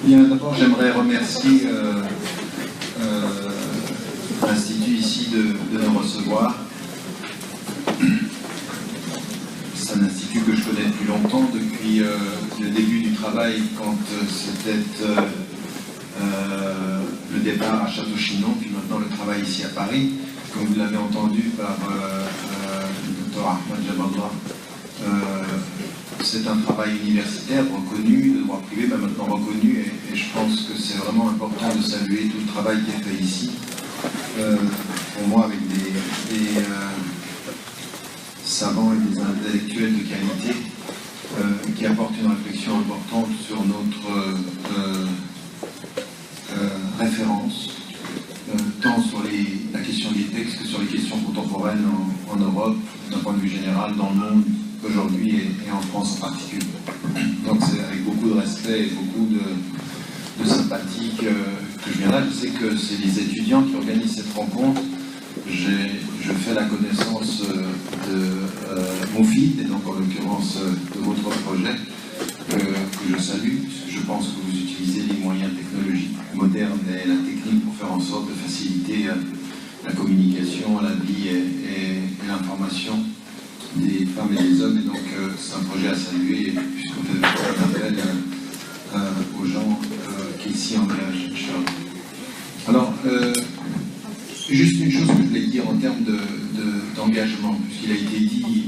Bien, d'abord, j'aimerais remercier l'Institut ici de nous recevoir. C'est un institut que je connais depuis longtemps, depuis le début du travail, quand c'était le départ à Château-Chinon, puis maintenant le travail ici à Paris. Comme vous l'avez entendu par le Dr Ahmad Jaballah, c'est un travail universitaire reconnu, de droit privé, mais maintenant reconnu, et je pense que c'est vraiment important de saluer tout le travail qui est fait ici. Pour moi, avec des savants et des intellectuels de qualité qui apportent une réflexion importante sur notre référence, tant sur la question des textes que sur les questions contemporaines en Europe, d'un point de vue général, dans le monde aujourd'hui et en France en particulier. Donc c'est avec beaucoup de respect et beaucoup de sympathie que je viens là. Je sais que c'est les étudiants qui organisent cette rencontre. Je fais la connaissance de Moufid, et donc en l'occurrence de votre projet, que je salue. Je pense que vous utilisez les moyens technologiques modernes et la technique pour faire en sorte de faciliter la communication, la vie et l'information des femmes et des hommes, et donc c'est un projet à saluer, puisqu'on fait un appel aux gens qui s'y engagent. Alors, juste une chose que je voulais dire en termes d'engagement, puisqu'il a été dit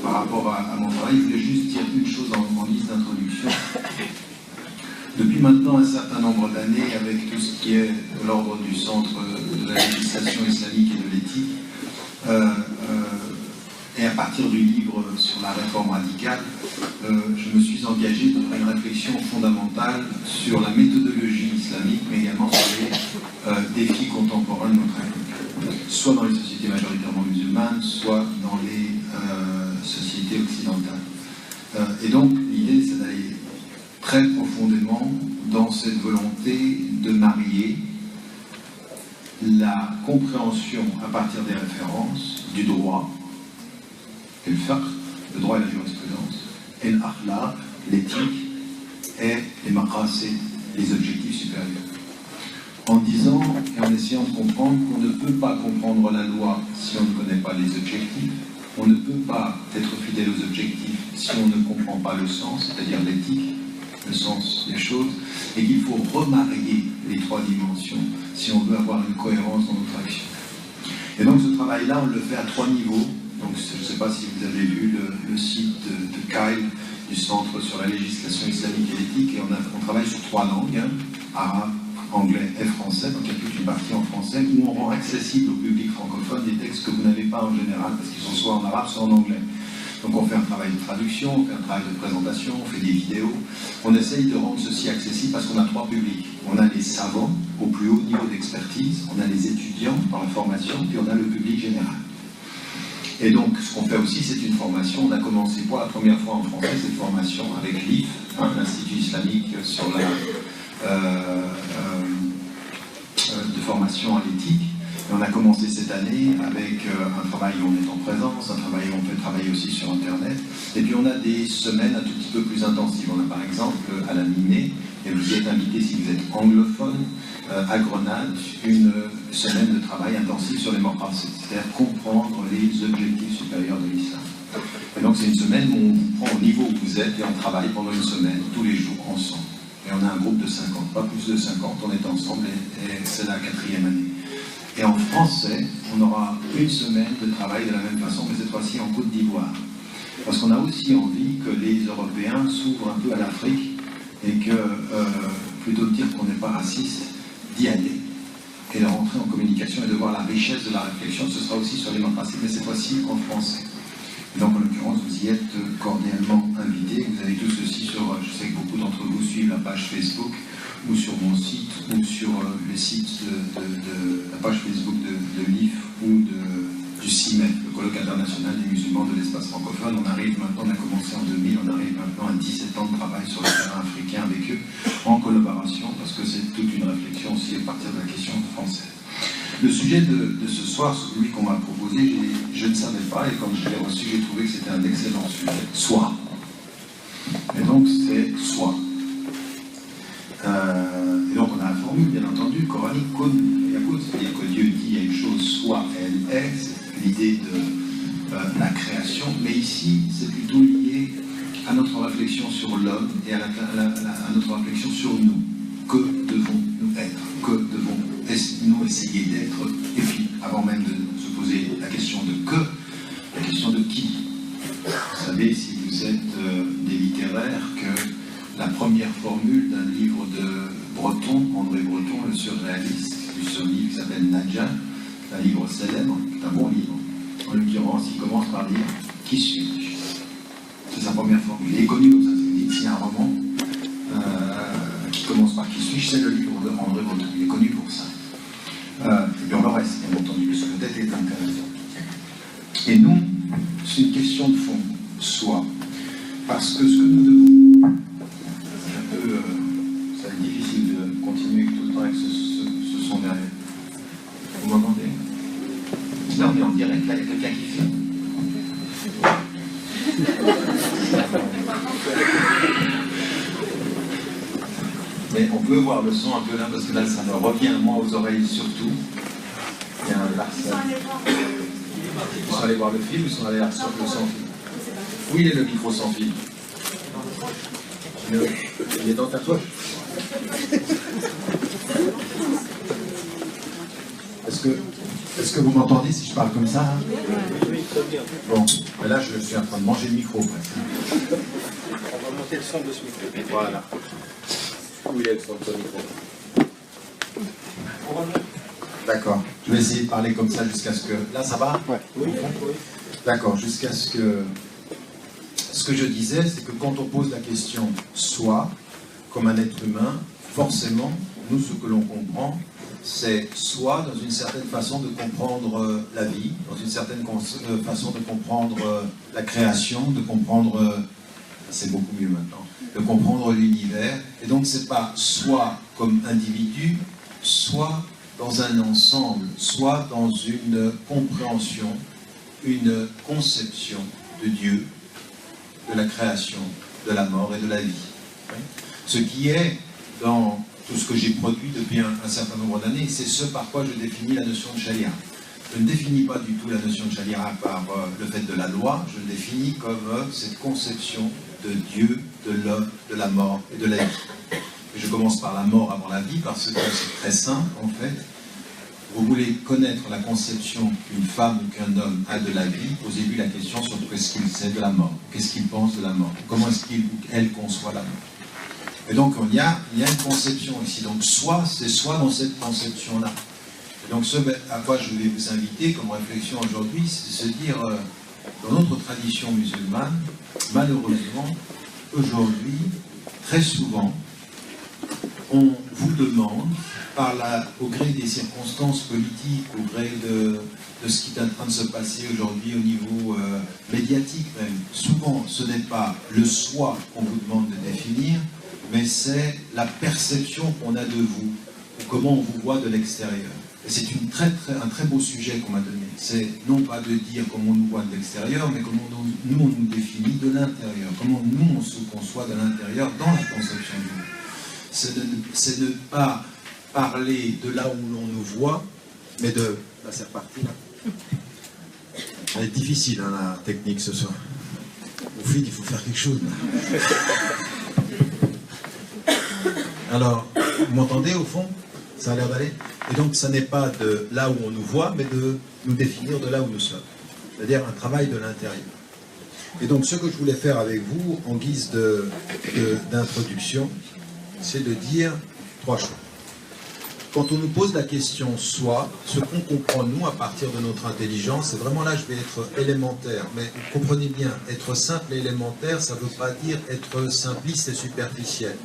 par rapport à mon travail, je voulais juste dire une chose en guise d'introduction. Depuis maintenant un certain nombre d'années, avec tout ce qui est de l'ordre du centre de la législation islamique et de l'éthique, et à partir du livre sur la réforme radicale, je me suis engagé dans une réflexion fondamentale sur la méthodologie islamique, mais également sur les défis contemporains de notre époque, soit dans les sociétés majoritairement musulmanes, soit dans les sociétés occidentales. Et donc, l'idée, c'est d'aller très profondément dans cette volonté de marier la compréhension à partir des références du droit, et le fiqh, le droit et la jurisprudence, et l'akhlaq, l'éthique, et les maqasid, les objectifs supérieurs. En disant et en essayant de comprendre qu'on ne peut pas comprendre la loi si on ne connaît pas les objectifs, on ne peut pas être fidèle aux objectifs si on ne comprend pas le sens, c'est-à-dire l'éthique, le sens des choses, et qu'il faut remarier les trois dimensions si on veut avoir une cohérence dans notre action. Et donc ce travail-là, on le fait à trois niveaux. Donc, je ne sais pas si vous avez vu le site de Kyle, du Centre sur la législation islamique et l'éthique, et on travaille sur trois langues, arabe, anglais et français, donc il y a toute une partie en français, où on rend accessible au public francophone des textes que vous n'avez pas en général, parce qu'ils sont soit en arabe, soit en anglais. Donc on fait un travail de traduction, on fait un travail de présentation, on fait des vidéos, on essaye de rendre ceci accessible parce qu'on a trois publics. On a les savants au plus haut niveau d'expertise, on a les étudiants dans la formation, puis on a le public général. Et donc, ce qu'on fait aussi, c'est une formation. On a commencé pour la première fois en français cette formation avec l'IF, l'Institut islamique sur la de formation à l'éthique. Et on a commencé cette année avec un travail où on est en présence, un travail où on peut travailler aussi sur Internet. Et puis on a des semaines un tout petit peu plus intensives. On a par exemple à la mi-mai, et vous y êtes invité si vous êtes anglophone, à Grenade, une semaine de travail intensif sur les maqasid, c'est-à-dire comprendre les objectifs supérieurs de l'islam. Et donc c'est une semaine où on vous prend au niveau où vous êtes et on travaille pendant une semaine, tous les jours, ensemble. Et on a un groupe de 50, pas plus de 50, on est ensemble et c'est la 4e année. Et en français, on aura une semaine de travail de la même façon, mais cette fois-ci en Côte d'Ivoire. Parce qu'on a aussi envie que les Européens s'ouvrent un peu à l'Afrique et que, plutôt que dire qu'on n'est pas raciste, d'y aller et de rentrer en communication et de voir la richesse de la réflexion. Ce sera aussi sur les maqasid, mais cette fois-ci en français. Et donc, en l'occurrence, vous y êtes cordialement invités. Vous avez tout ceci sur, je sais que beaucoup d'entre vous suivent la page Facebook, ou sur mon site, ou sur le site de la page Facebook de l'IF, ou du CIMEF, le colloque international des musulmans de l'espace francophone. On arrive maintenant, on a commencé en 2000, on arrive maintenant à 17 ans de travail sur le terrain africain avec eux, en collaboration, parce que c'est toute une réflexion aussi à partir de la question française. Le sujet de ce soir, celui qu'on m'a proposé, je ne savais pas, et quand je l'ai reçu, j'ai trouvé que c'était un excellent sujet. Soi. Et donc, c'est soi. Et donc on a la formule, bien entendu, coranique, kun yakun, c'est-à-dire que Dieu dit il y a une chose, soit elle est, c'est l'idée de la création, mais ici c'est plutôt lié à notre réflexion sur l'homme et à notre réflexion sur nous. Que devons-nous être? Que devons-nous essayer d'être? Et puis, avant même de se poser la question de que, la question de qui? Vous savez, si vous êtes des littéraires, que la première formule d'un livre de Breton, André Breton, le surréaliste, du ce livre qui s'appelle Nadja, un livre célèbre, un bon livre. En l'occurrence, il commence par dire « Qui suis-je » C'est sa première formule. Il est connu comme ça, c'est s'il y a un roman qui commence par « Qui suis-je » c'est le livre de André Breton. Il est connu pour ça. Et puis on le reste, bien entendu, parce que peut-être est intéressant. Et nous, c'est une question de fond, soi. Parce que ce que nous devons... ça va être difficile de continuer tout le temps avec ce son derrière. Vous m'entendez? Là, on est en direct, là, il y a quelqu'un qui fait. Mais on peut voir le son un peu là, parce que là, ça me revient, moi, aux oreilles surtout. Il y a un larcin. Ils sont allés voir le film ou ils sont allés sur le sans fil? Où il est le micro sans fil? Il est dans ta poche. Est-ce que vous m'entendez si je parle comme ça? Oui, très bien. Bon, mais là je suis en train de manger le micro. Presque. On va monter le son de ce micro. Voilà. Où il est le son de ce micro? D'accord. Je vais essayer de parler comme ça jusqu'à ce que... Là, ça va? Ouais. Oui. D'accord, jusqu'à ce que... Ce que je disais, c'est que quand on pose la question « soi », comme un être humain, forcément, nous, ce que l'on comprend, c'est soi dans une certaine façon de comprendre la vie, dans une certaine façon de comprendre la création, de comprendre... c'est beaucoup mieux maintenant, de comprendre l'univers. Et donc, c'est pas soi comme individu, soit dans un ensemble, soit dans une compréhension, une conception de Dieu, de la création, de la mort et de la vie. Ce qui est dans tout ce que j'ai produit depuis un certain nombre d'années, c'est ce par quoi je définis la notion de charia. Je ne définis pas du tout la notion de charia par le fait de la loi, je le définis comme cette conception de Dieu, de l'homme, de la mort et de la vie. Et je commence par la mort avant la vie parce que c'est très simple en fait. Vous voulez connaître la conception qu'une femme ou qu'un homme a de la vie, posez-lui la question sur qu'est-ce qu'il sait de la mort, qu'est-ce qu'il pense de la mort, comment est-ce qu'il ou elle conçoit la mort. Et donc il y a une conception ici, donc soi, c'est soi dans cette conception-là. Et donc ce à quoi je vais vous inviter comme réflexion aujourd'hui, c'est de se dire, dans notre tradition musulmane, malheureusement, aujourd'hui, très souvent, on vous demande, au gré des circonstances politiques, au gré de ce qui est en train de se passer aujourd'hui au niveau médiatique même, souvent ce n'est pas le soi qu'on vous demande de définir, mais c'est la perception qu'on a de vous, ou comment on vous voit de l'extérieur. Et c'est un très beau sujet qu'on m'a donné. C'est non pas de dire comment on nous voit de l'extérieur, mais comment nous on nous définit de l'intérieur, comment nous on se conçoit de l'intérieur dans la conception du monde. C'est de ne pas parler de là où l'on nous voit, mais de... Là, c'est reparti, là. Ça va être difficile, hein, la technique, ce soir. Au fait, il faut faire quelque chose, là. Alors, vous m'entendez, au fond? Ça a l'air d'aller? Et donc, ça n'est pas de là où on nous voit, mais de nous définir de là où nous sommes. C'est-à-dire un travail de l'intérieur. Et donc, ce que je voulais faire avec vous, en guise d'introduction, c'est de dire trois choses. Quand on nous pose la question soi, ce qu'on comprend nous à partir de notre intelligence, c'est vraiment là je vais être élémentaire, mais comprenez bien, être simple et élémentaire, ça ne veut pas dire être simpliste et superficiel.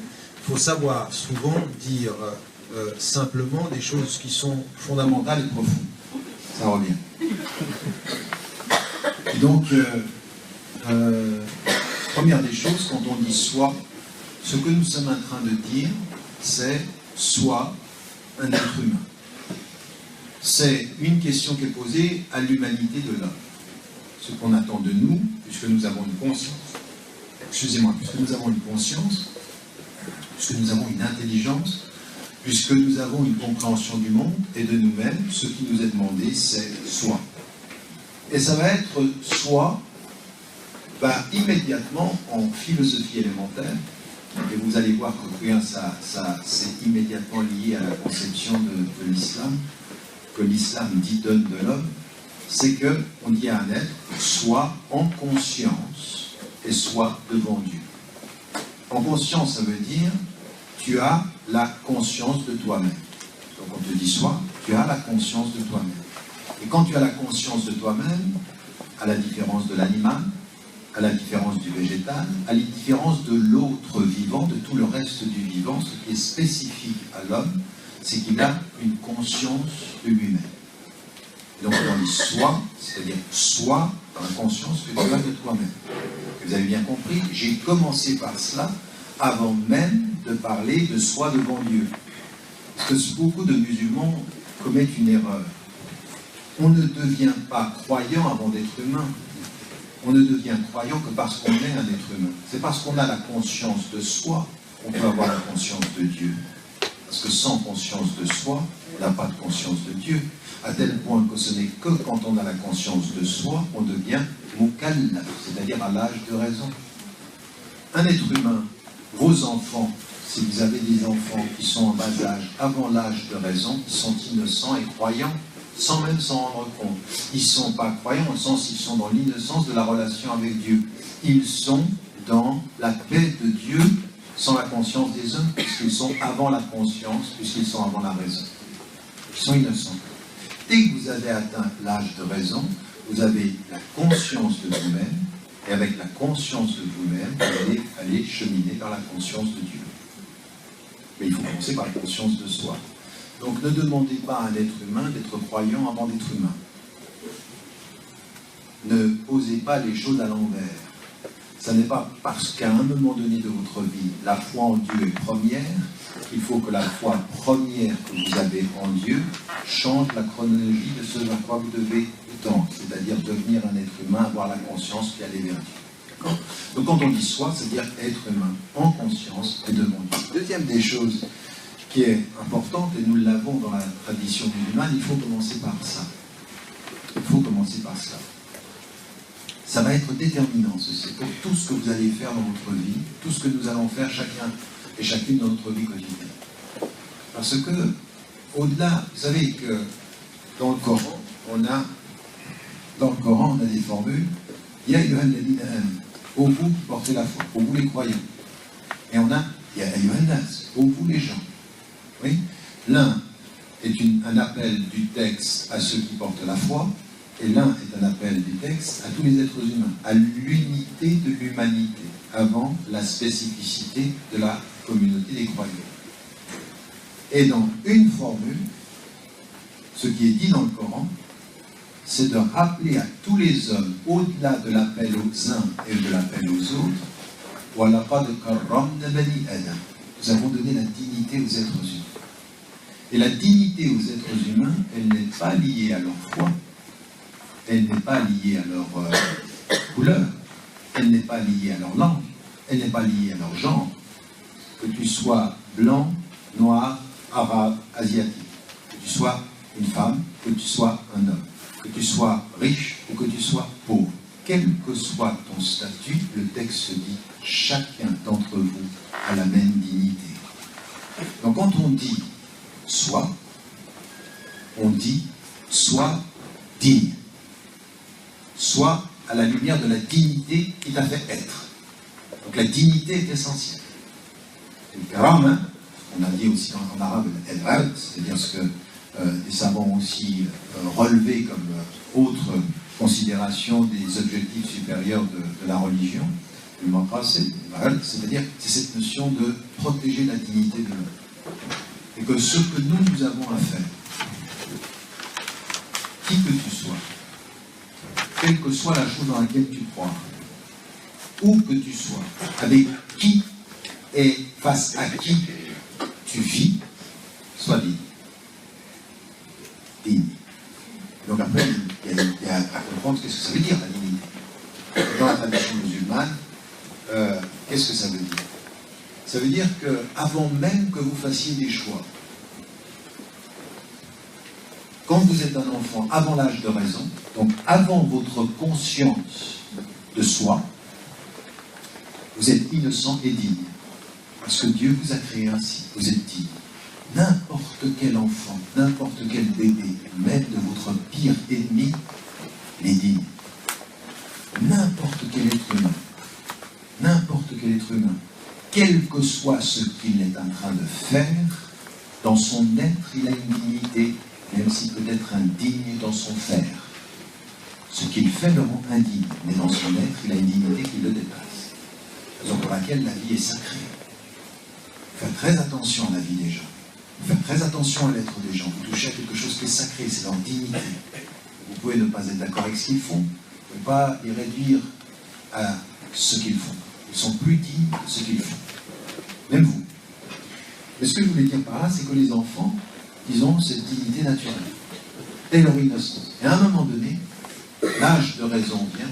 Il faut savoir souvent dire simplement des choses qui sont fondamentales et profondes. Ça revient. Et donc, première des choses, quand on dit soi, ce que nous sommes en train de dire, c'est soi, un être humain. C'est une question qui est posée à l'humanité de l'homme. Ce qu'on attend de nous, puisque nous avons une conscience, excusez-moi, puisque nous avons une conscience, puisque nous avons une intelligence, puisque nous avons une compréhension du monde et de nous-mêmes, ce qui nous est demandé, c'est soi. Et ça va être soi, immédiatement en philosophie élémentaire, et vous allez voir que ça c'est immédiatement lié à la conception de l'islam, que l'islam dit donne de l'homme, c'est qu'on dit à un être, sois en conscience et sois devant Dieu. En conscience, ça veut dire, tu as la conscience de toi-même. Donc on te dit sois, tu as la conscience de toi-même. Et quand tu as la conscience de toi-même, à la différence de l'animal, à la différence du végétal, à la différence de l'autre vivant, de tout le reste du vivant, ce qui est spécifique à l'homme, c'est qu'il a une conscience de lui-même. Et donc on dit soi, c'est-à-dire soi dans la conscience que tu as de toi-même. Vous avez bien compris, j'ai commencé par cela avant même de parler de soi devant Dieu. Parce que beaucoup de musulmans commettent une erreur. On ne devient pas croyant avant d'être humain. On ne devient croyant que parce qu'on est un être humain. C'est parce qu'on a la conscience de soi qu'on peut avoir la conscience de Dieu. Parce que sans conscience de soi, on n'a pas de conscience de Dieu. À tel point que ce n'est que quand on a la conscience de soi, on devient mukallaf, c'est-à-dire à l'âge de raison. Un être humain, vos enfants, si vous avez des enfants qui sont en bas âge, avant l'âge de raison, ils sont innocents et croyants, sans même s'en rendre compte. Ils ne sont pas croyants au sens qu'ils sont dans l'innocence de la relation avec Dieu. Ils sont dans la paix de Dieu, sans la conscience des hommes, puisqu'ils sont avant la conscience, puisqu'ils sont avant la raison. Ils sont innocents. Dès que vous avez atteint l'âge de raison, vous avez la conscience de vous-même, et avec la conscience de vous-même, vous allez aller cheminer vers la conscience de Dieu. Mais il faut commencer par la conscience de soi. Donc ne demandez pas à un être humain d'être croyant avant d'être humain. Ne posez pas les choses à l'envers. Ce n'est pas parce qu'à un moment donné de votre vie, la foi en Dieu est première, qu'il faut que la foi première que vous avez en Dieu change la chronologie de ce à quoi vous devez tendre, c'est-à-dire devenir un être humain, avoir la conscience qui allait vers Dieu. Donc quand on dit soi, c'est-à-dire être humain, en conscience et devant Dieu. Deuxième des choses qui est importante, et nous l'avons dans la tradition musulmane, il faut commencer par ça. Il faut commencer par ça. Ça va être déterminant, ceci, pour tout ce que vous allez faire dans votre vie, tout ce que nous allons faire chacun et chacune dans notre vie quotidienne. Parce que, au-delà, vous savez que dans le Coran, on a des formules. Ya ayyuhal ladina amanu, ô vous qui portez la foi, ô vous les croyants. Et on a Ya ayyuhan nas, ô vous les gens. Oui. L'un est un appel du texte à ceux qui portent la foi, et l'un est un appel du texte à tous les êtres humains, à l'unité de l'humanité, avant la spécificité de la communauté des croyants. Et dans une formule, ce qui est dit dans le Coran, c'est de rappeler à tous les hommes, au-delà de l'appel aux uns et de l'appel aux autres, وَلَقَدْ كَرَّمْنَا بَنِي آدَمَ. Nous avons donné la dignité aux êtres humains. Et la dignité aux êtres humains, elle n'est pas liée à leur foi, elle n'est pas liée à leur couleur, elle n'est pas liée à leur langue, elle n'est pas liée à leur genre. Que tu sois blanc, noir, arabe, asiatique, que tu sois une femme, que tu sois un homme, que tu sois riche ou que tu sois pauvre, quel que soit ton statut, le texte dit chacun d'entre vous a la même dignité. Donc quand on dit soit, on dit soit digne, soit à la lumière de la dignité qui t'a fait être. Donc la dignité est essentielle. Le karam, on a dit aussi en arabe, c'est-à-dire ce que les savants ont aussi relevé comme autre considération des objectifs supérieurs de la religion, c'est-à-dire c'est cette notion de protéger la dignité de l'homme. Et que ce que nous avons à faire, qui que tu sois, quelle que soit la chose dans laquelle tu crois, où que tu sois, avec qui et face à qui tu vis, sois digne. Digne. Donc après, il y a à comprendre qu'est-ce que ça veut dire la dignité. Dans la tradition musulmane, qu'est-ce que ça veut dire? Ça veut dire qu'avant même que vous fassiez des choix, quand vous êtes un enfant, avant l'âge de raison, donc avant votre conscience de soi, vous êtes innocent et digne. Parce que Dieu vous a créé ainsi, vous êtes digne. N'importe quel enfant, n'importe quel bébé, même de votre pire ennemi, est digne. N'importe quel être humain, quel que soit ce qu'il est en train de faire, dans son être, il a une dignité, même si peut-être indigne dans son faire. Ce qu'il fait le rend indigne, mais dans son être, il a une dignité qui le dépasse. Raison pour laquelle la vie est sacrée. Faites très attention à la vie des gens. Faites très attention à l'être des gens. Vous touchez à quelque chose qui est sacré, c'est leur dignité. Vous pouvez ne pas être d'accord avec ce qu'ils font. Vous ne pouvez pas les réduire à ce qu'ils font. Ils sont plus dignes de ce qu'ils font. Même vous. Mais ce que je voulais dire par là, c'est que les enfants, ils ont cette dignité naturelle. Dès leur innocence. Et à un moment donné, l'âge de raison vient.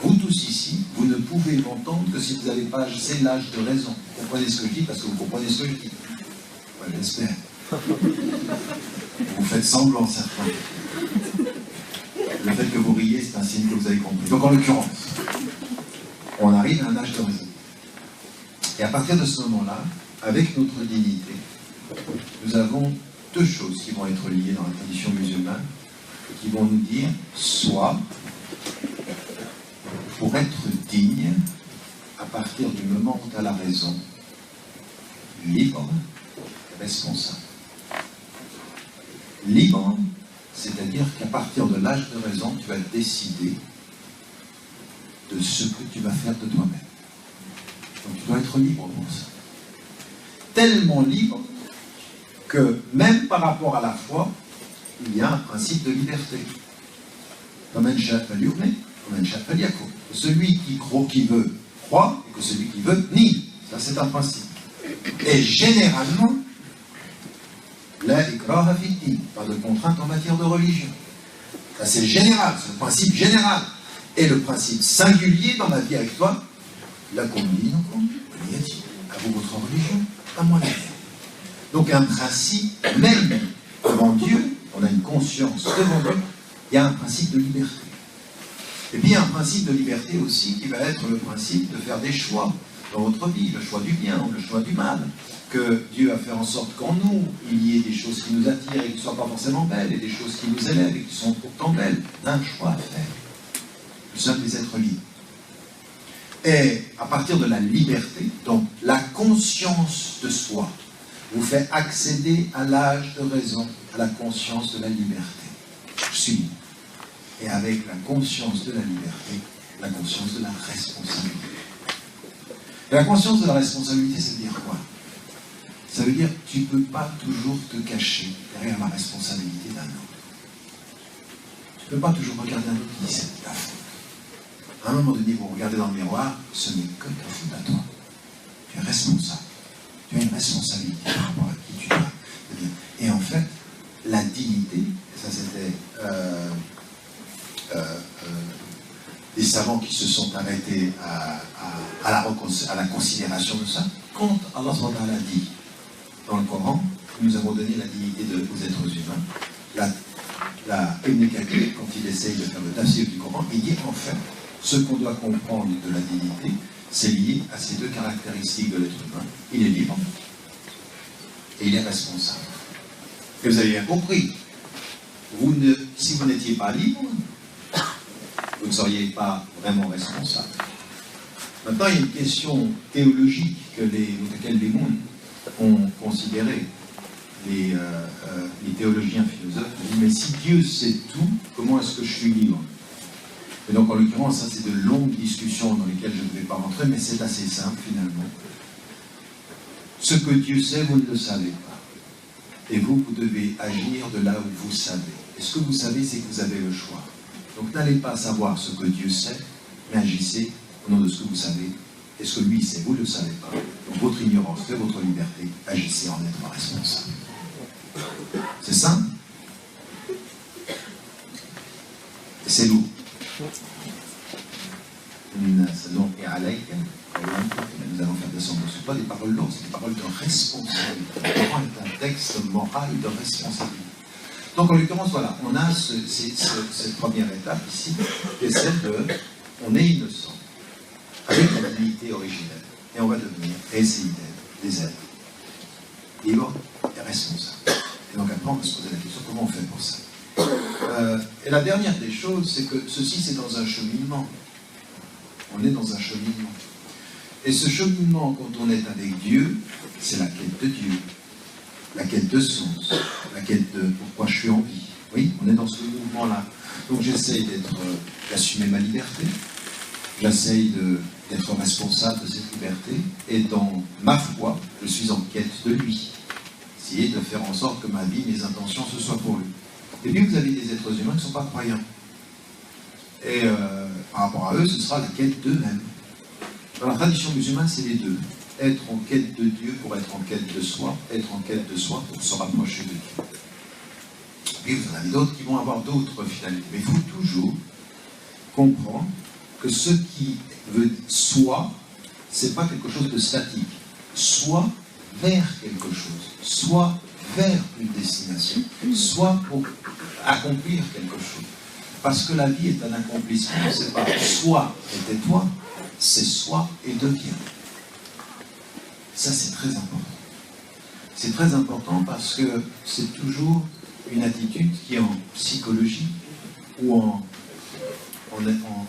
Vous tous ici, vous ne pouvez m'entendre que si vous n'avez pas assez l'âge de raison. Vous comprenez ce que je dis parce que vous comprenez ce que je dis. Ouais, j'espère. Vous faites semblant, certains. Le fait que vous riez, c'est un signe que vous avez compris. Donc, en l'occurrence, on arrive à un âge de raison. Et à partir de ce moment-là, avec notre dignité, nous avons deux choses qui vont être liées dans la tradition musulmane, qui vont nous dire, soit, pour être digne, à partir du moment où tu as la raison, libre, responsable. Libre, c'est-à-dire qu'à partir de l'âge de raison, tu vas décider de ce que tu vas faire de toi-même. Donc tu dois être libre pour ça. Tellement libre que même par rapport à la foi, il y a un principe de liberté. Celui qui croit, qui veut, croit, et que celui qui veut, nie. Ça, c'est un principe. Et généralement, la ikraha fi din, pas de contrainte en matière de religion. Ça, c'est général, c'est le principe général. Et le principe singulier dans la vie avec toi, la combine, à vous votre religion, à moi la mienne. Donc un principe, même devant Dieu, on a une conscience devant Dieu, il y a un principe de liberté. Et puis il y a un principe de liberté aussi qui va être le principe de faire des choix dans votre vie, le choix du bien ou le choix du mal. Que Dieu a fait en sorte qu'en nous, il y ait des choses qui nous attirent et qui ne soient pas forcément belles, et des choses qui nous élèvent et qui sont pourtant belles. Un choix à faire. Nous sommes des êtres libres. Et à partir de la liberté, donc la conscience de soi, vous fait accéder à l'âge de raison, à la conscience de la liberté. Je suis libre. Et avec la conscience de la liberté, la conscience de la responsabilité. Et la conscience de la responsabilité, ça veut dire quoi? Ça veut dire que tu ne peux pas toujours te cacher derrière la responsabilité d'un autre. Tu ne peux pas toujours regarder un autre qui dit c'est ta faute. À un moment donné, vous regardez dans le miroir, ce n'est que ta faute à toi. Tu es responsable. Tu as une responsabilité par rapport à qui tu dois devenir. Et en fait, la dignité, et ça c'était des savants qui se sont arrêtés à la considération de ça, quand Allah a dit dans le Coran, nous avons donné la dignité aux êtres humains. Ibn Kathir, quand il essaye de faire le tafsir du Coran, il dit en fait, ce qu'on doit comprendre de la dignité, c'est lié à ces deux caractéristiques de l'être humain. Il est libre et il est responsable. Et vous avez bien compris, si vous n'étiez pas libre, vous ne seriez pas vraiment responsable. Maintenant, il y a une question théologique laquelle les mondes ont considéré. Les théologiens philosophes disent, mais si Dieu sait tout, comment est-ce que je suis libre? Et donc, en l'occurrence, ça c'est de longues discussions dans lesquelles je ne vais pas rentrer, mais c'est assez simple finalement. Ce que Dieu sait, vous ne le savez pas. Et vous devez agir de là où vous savez. Et ce que vous savez, c'est que vous avez le choix. Donc, n'allez pas savoir ce que Dieu sait, mais agissez au nom de ce que vous savez. Et ce que lui sait, vous ne le savez pas. Donc, votre ignorance fait votre liberté. Agissez en être responsable. C'est simple. Et c'est lourd. Nous allons faire descendre. Ce ne sont pas des paroles lourdes. texte moral de responsabilité. Donc en l'occurrence, voilà, on a cette première étape ici, qui est celle de, on est innocent, avec la dignité originelle, et on va devenir des êtres libres et responsables. Et donc après, on va se poser la question, comment on fait pour ça? Et la dernière des choses, c'est que ceci, c'est dans un cheminement. On est dans un cheminement. Et ce cheminement, quand on est avec Dieu, c'est la quête de Dieu, la quête de sens, la quête de pourquoi je suis en vie. Oui, on est dans ce mouvement-là. Donc j'essaye d'assumer ma liberté, j'essaye d'être responsable de cette liberté, et dans ma foi, je suis en quête de lui. Essayer de faire en sorte que ma vie, mes intentions, ce soit pour lui. Et puis vous avez des êtres humains qui ne sont pas croyants. Et par rapport à eux, ce sera la quête d'eux-mêmes. Dans la tradition musulmane, c'est les deux. Être en quête de Dieu pour être en quête de soi, être en quête de soi pour se rapprocher de Dieu. Puis vous en avez d'autres qui vont avoir d'autres finalités. Mais il faut toujours comprendre que ce qui veut soi, c'est pas quelque chose de statique. Soit vers quelque chose, soit vers une destination, soit pour accomplir quelque chose. Parce que la vie est un accomplissement, c'est pas soit et tais-toi, c'est soit et deviens. Ça, c'est très important. C'est très important parce que c'est toujours une attitude qui, en psychologie ou en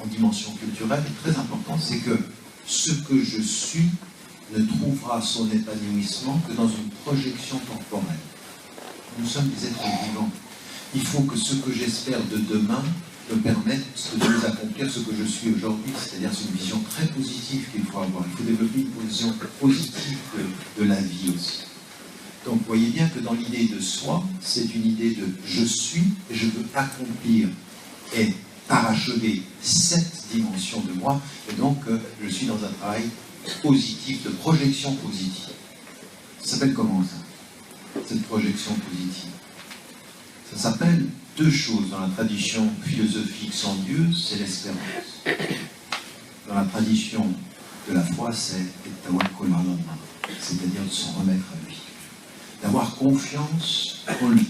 dimension culturelle, est très importante. C'est que ce que je suis ne trouvera son épanouissement que dans une projection temporelle. Nous sommes des êtres vivants. Il faut que ce que j'espère de demain me permette de nous accomplir ce que je suis aujourd'hui. C'est-à-dire c'est une vision très positive qu'il faut avoir. Il faut développer une vision positive de la vie aussi. Donc vous voyez bien que dans l'idée de soi, c'est une idée de je suis et je veux accomplir et parachever cette dimension de moi. Et donc je suis dans un travail positif, de projection positive. Ça s'appelle comment ça, cette projection positive? Ça s'appelle deux choses dans la tradition philosophique sans Dieu, c'est l'espérance. Dans la tradition de la foi, c'est tawakkul ala Allah, c'est-à-dire de s'en remettre à lui, d'avoir confiance en lui,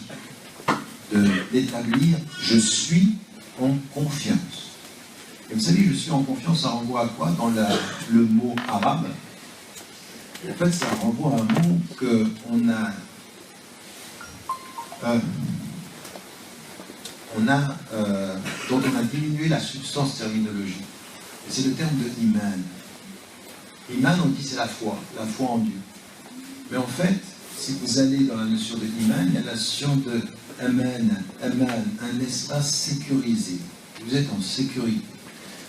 d'établir je suis en confiance. Et vous savez, je suis en confiance, ça renvoie à quoi dans le mot arabe? En fait, ça renvoie à un mot dont on a diminué la substance terminologique. Et c'est le terme de iman. Iman, on dit c'est la foi en Dieu. Mais en fait, si vous allez dans la notion de iman, il y a la notion de aman, un espace sécurisé. Vous êtes en sécurité.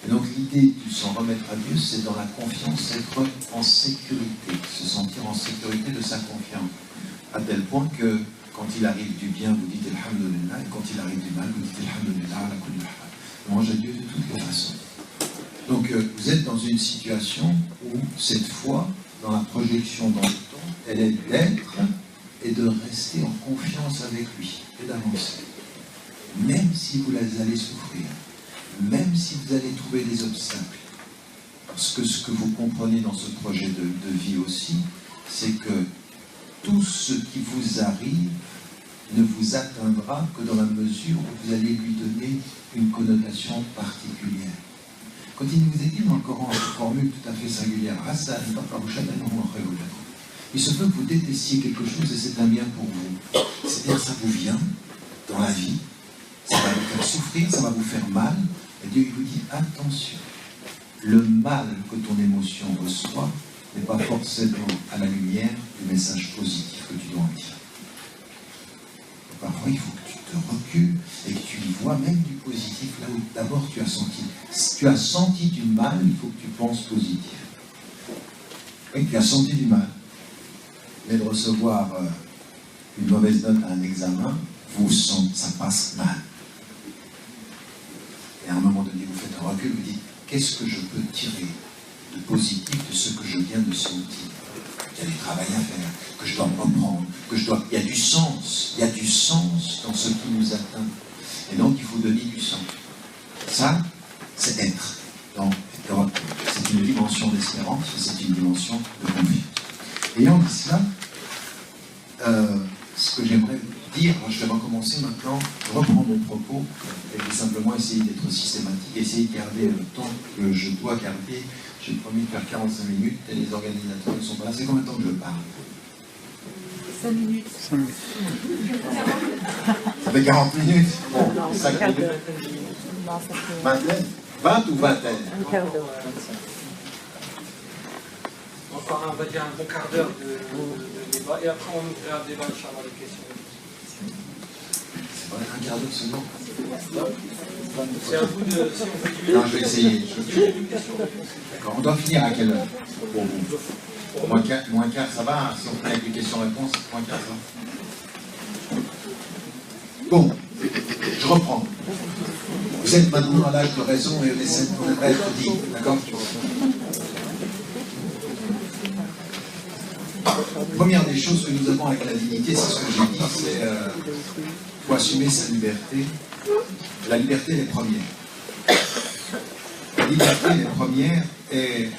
Et donc l'idée de s'en remettre à Dieu, c'est dans la confiance, être en sécurité, se sentir en sécurité de sa confiance. À tel point que quand il arrive du bien, vous dites Alhamdulillah, et quand il arrive du mal, vous dites Alhamdulillah ala kulli hal. Louange à Dieu de toutes les façons. Donc vous êtes dans une situation où cette foi, dans la projection dans le temps, elle est d'être et de rester en confiance avec lui et d'avancer. Même si vous allez souffrir, même si vous allez trouver des obstacles. Parce que ce que vous comprenez dans ce projet de vie aussi, c'est que tout ce qui vous arrive ne vous atteindra que dans la mesure où vous allez lui donner une connotation particulière. Quand il nous est dit dans le Coran une formule tout à fait singulière, il se peut que vous détestiez quelque chose et c'est un bien pour vous. C'est-à-dire que ça vous vient dans la vie, ça va vous faire souffrir, ça va vous faire mal, et Dieu il vous dit attention, le mal que ton émotion reçoit n'est pas forcément à la lumière du message positif que tu dois en dire. Parfois, il faut que tu te recules et que tu y vois même du positif là où d'abord tu as senti. Si tu as senti du mal, il faut que tu penses positif. Oui, tu as senti du mal. Mais de recevoir une mauvaise note à un examen, vous sentez, ça passe mal. Et à un moment donné, vous faites un recul, vous dites, qu'est-ce que je peux tirer de positif de ce que je viens de sentir? Il y a du travail à faire, que je dois reprendre, il y a du sens dans ce qui nous atteint. Et donc, il faut donner du sens. Ça, c'est être. Donc, c'est une dimension d'espérance, c'est une dimension de confiance. Ayant dit cela, ce que j'aimerais dire, je vais recommencer maintenant, je reprends mon propos, et je vais simplement essayer d'être systématique, essayer de garder le temps que je dois garder. J'ai promis de faire 45 minutes, et les organisateurs ne sont pas là. C'est combien de temps que je parle? 5 minutes. 5 minutes. Ça fait 40 minutes? Non, 5 quart minutes. d'heure. Non, ça fait Vingtaine? 20 ou vingtaine? un quart d'heure. Encore, on va dire un bon quart d'heure de débat, et après on ouvrira un débat, Inch'Allah, les questions. C'est vrai, un quart d'heure seulement? C'est à vous de... Si on fait du Non, je vais essayer. D'accord, on doit finir à quelle heure pour vous? Moins quart, ça va? Si on fait avec les questions-réponses, moins quart, ça va? Bon, je reprends. Vous êtes maintenant à l'âge de raison et on devrait être dit, d'accord? Première des choses que nous avons avec la dignité, c'est ce que j'ai dit, c'est faut assumer sa liberté. La liberté, elle est première. La liberté, elle est première, et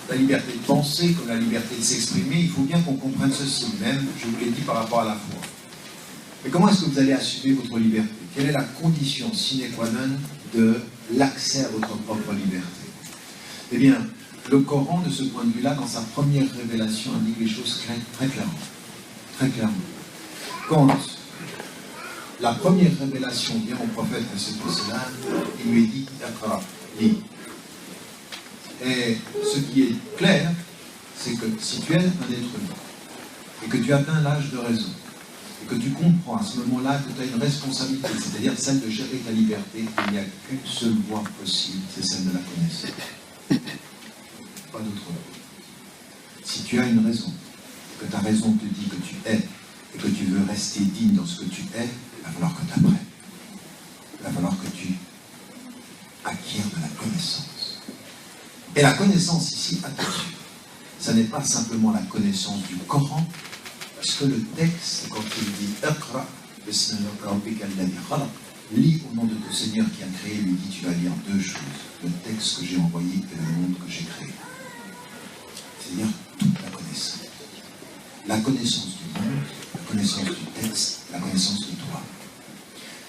la liberté de penser comme la liberté de s'exprimer, il faut bien qu'on comprenne ceci, même, je vous l'ai dit par rapport à la foi. Mais comment est-ce que vous allez assumer votre liberté? Quelle est la condition sine qua non de l'accès à votre propre liberté? Eh bien, le Coran, de ce point de vue-là, dans sa première révélation, indique les choses très clairement. Très clairement. Quand la première révélation vient au prophète de ce cela, il lui dit Iqra, lis. Et ce qui est clair, c'est que si tu es un être humain, et que tu atteins l'âge de raison, et que tu comprends à ce moment-là que tu as une responsabilité, c'est-à-dire celle de gérer ta liberté, il n'y a qu'une seule voie possible, c'est celle de la connaissance. Pas d'autre voie. Si tu as une raison, que ta raison te dit que tu es, et que tu veux rester digne dans ce que tu es, il va falloir que tu apprennes. Il va falloir que tu acquières de la connaissance. Et la connaissance ici, attention, ça n'est pas simplement la connaissance du Coran, puisque le texte, quand il dit Iqra, lis au nom de ton Seigneur qui a créé, lui dit tu vas lire deux choses, le texte que j'ai envoyé et le monde que j'ai créé. C'est-à-dire toute la connaissance. La connaissance du monde, la connaissance du texte, la connaissance de toi.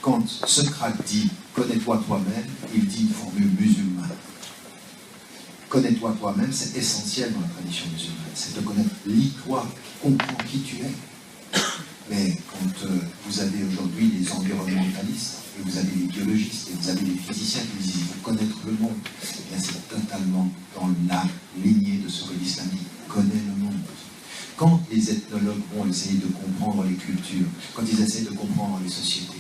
Quand Socrate dit connais-toi toi-même, il dit une formule musulmane. Connais-toi toi-même, c'est essentiel dans la tradition musulmane. C'est de connaître, lis-toi, comprends qui tu es. Mais quand vous avez aujourd'hui les environnementalistes, et vous avez les biologistes, et vous avez les physiciens qui disent il faut connaître le monde, eh bien c'est totalement dans la lignée de ce que l'islam dit, connais le monde. Quand les ethnologues vont essayer de comprendre les cultures, quand ils essaient de comprendre les sociétés,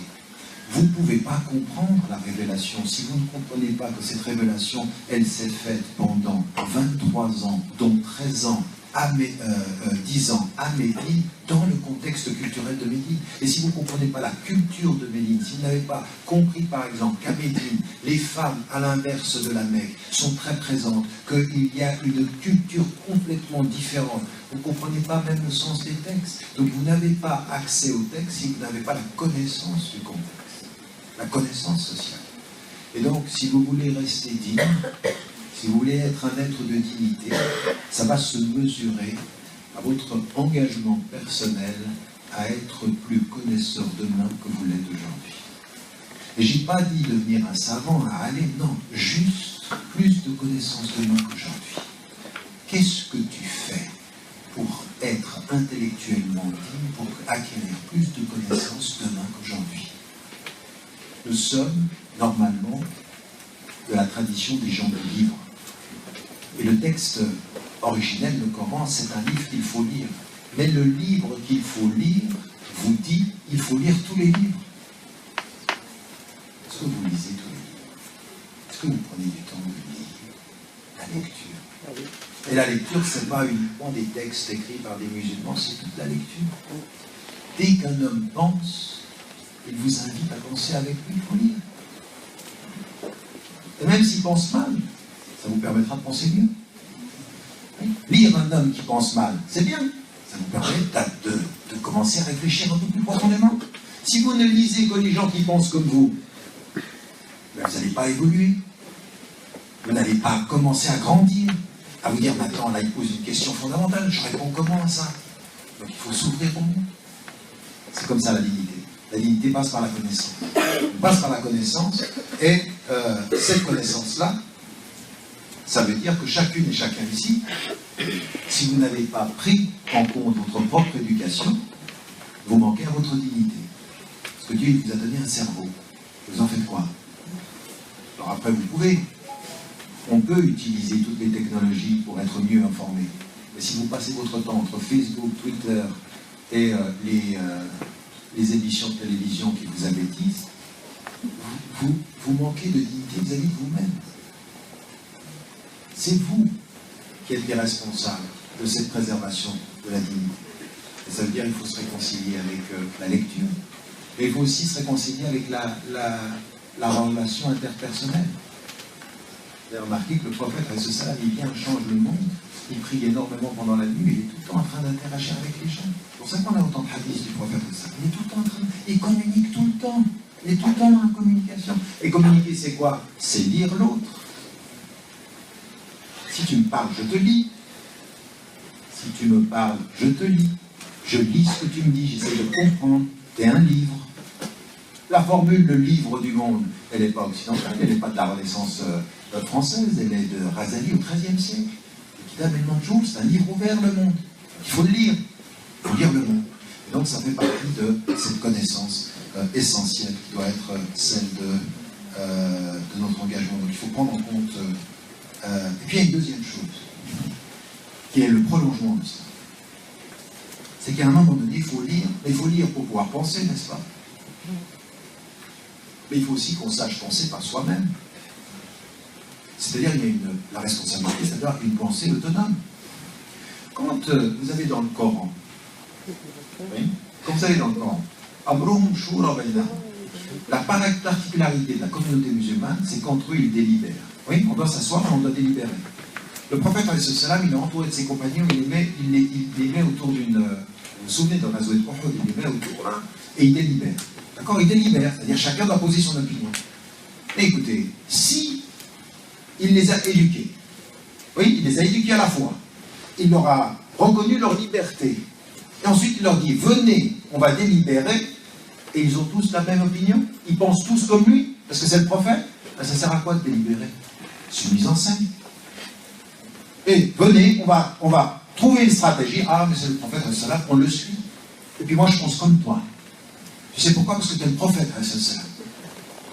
vous ne pouvez pas comprendre la révélation si vous ne comprenez pas que cette révélation, elle s'est faite pendant 23 ans, dont 13 ans, 10 ans à Médine, dans le contexte culturel de Médine. Et si vous ne comprenez pas la culture de Médine, si vous n'avez pas compris par exemple qu'à Médine, les femmes, à l'inverse de la Mecque, sont très présentes, qu'il y a une culture complètement différente, vous ne comprenez pas même le sens des textes. Donc vous n'avez pas accès au texte si vous n'avez pas la connaissance du contexte, la connaissance sociale. Et donc, si vous voulez rester digne, si vous voulez être un être de dignité, ça va se mesurer à votre engagement personnel à être plus connaisseur demain que vous l'êtes aujourd'hui. Et je n'ai pas dit devenir un savant, à aller, non, juste plus de connaissances demain qu'aujourd'hui. Qu'est-ce que tu fais pour être intellectuellement digne, pour acquérir plus de connaissances demain qu'aujourd'hui? Nous sommes, normalement, de la tradition des gens de livres. Et le texte originel, le Coran, c'est un livre qu'il faut lire. Mais le livre qu'il faut lire vous dit il faut lire tous les livres. Est-ce que vous lisez tous les livres? Est-ce que vous prenez du temps de lire la lecture? Et la lecture, ce n'est pas uniquement des textes écrits par des musulmans, c'est toute la lecture. Dès qu'un homme pense, il vous invite à penser avec lui, il faut lire. Et même s'il pense mal, ça vous permettra de penser mieux. Oui. Lire un homme qui pense mal, c'est bien. Ça vous permet de commencer à réfléchir un peu plus profondément. Si vous ne lisez que les gens qui pensent comme vous, ben vous n'allez pas évoluer. Vous n'allez pas commencer à grandir, à vous dire, maintenant, là, il pose une question fondamentale, je réponds comment à ça? Donc il faut s'ouvrir au monde. C'est comme ça la dignité. La dignité passe par la connaissance. On passe par la connaissance, et cette connaissance-là, ça veut dire que chacune et chacun ici, si vous n'avez pas pris en compte votre propre éducation, vous manquez à votre dignité. Parce que Dieu vous a donné un cerveau. Vous en faites quoi? Alors après, on peut utiliser toutes les technologies pour être mieux informé. Mais si vous passez votre temps entre Facebook, Twitter et les émissions de télévision qui vous abêtissent, vous manquez de dignité vis-à-vis de vous-même. C'est vous qui êtes les responsables de cette préservation de la dignité. Et ça veut dire qu'il faut se réconcilier avec la lecture. Et il faut aussi se réconcilier avec la relation interpersonnelle. Vous avez remarqué que le prophète, il vient, change le monde, il prie énormément pendant la nuit, mais il est tout le temps en train d'interagir avec les gens. C'est pour ça qu'on a autant de hadiths du prophète. Il est tout le temps en train, il communique tout le temps. Il est tout le temps en communication. Et communiquer, c'est quoi? C'est lire l'autre. Si tu me parles, je te lis. Si tu me parles, je te lis. Je lis ce que tu me dis, j'essaie de comprendre. T'es un livre. La formule, le livre du monde, elle n'est pas occidentale, elle n'est pas de la Renaissance française, elle est de Razali au XIIIe siècle. Le Kitab el-Manjour, c'est un livre ouvert, le monde. Il faut le lire. Il faut lire le monde. Et donc ça fait partie de cette connaissance essentielle qui doit être celle de notre engagement. Donc il faut prendre en compte... et puis il y a une deuxième chose, qui est le prolongement de ça. C'est qu'à un moment donné, il faut lire, mais il faut lire pour pouvoir penser, n'est-ce pas? Mais il faut aussi qu'on sache penser par soi-même. C'est-à-dire qu'il y a la responsabilité, c'est-à-dire une pensée autonome. Quand vous avez dans le Coran, oui, quand vous avez dans le Coran, la particularité de la communauté musulmane, c'est qu'entre eux, ils délibèrent. Oui, on doit s'asseoir, mais on doit délibérer. Le prophète, il est entouré de ses compagnons, il les met autour d'une... Vous vous souvenez de la Ghazouat Uhud, il les met autour là, et il délibère. D'accord? Il délibère, c'est-à-dire chacun doit poser son opinion. Mais écoutez, si il les a éduqués, oui, il les a éduqués à la fois, il leur a reconnu leur liberté, et ensuite il leur dit, venez, on va délibérer, et ils ont tous la même opinion, ils pensent tous comme lui, parce que c'est le prophète, ben, ça sert à quoi de délibérer? C'est une mise en scène. Et venez, on va trouver une stratégie, ah mais c'est le prophète, on le suit, et puis moi je pense comme toi. Tu sais pourquoi? Parce que tu es le prophète,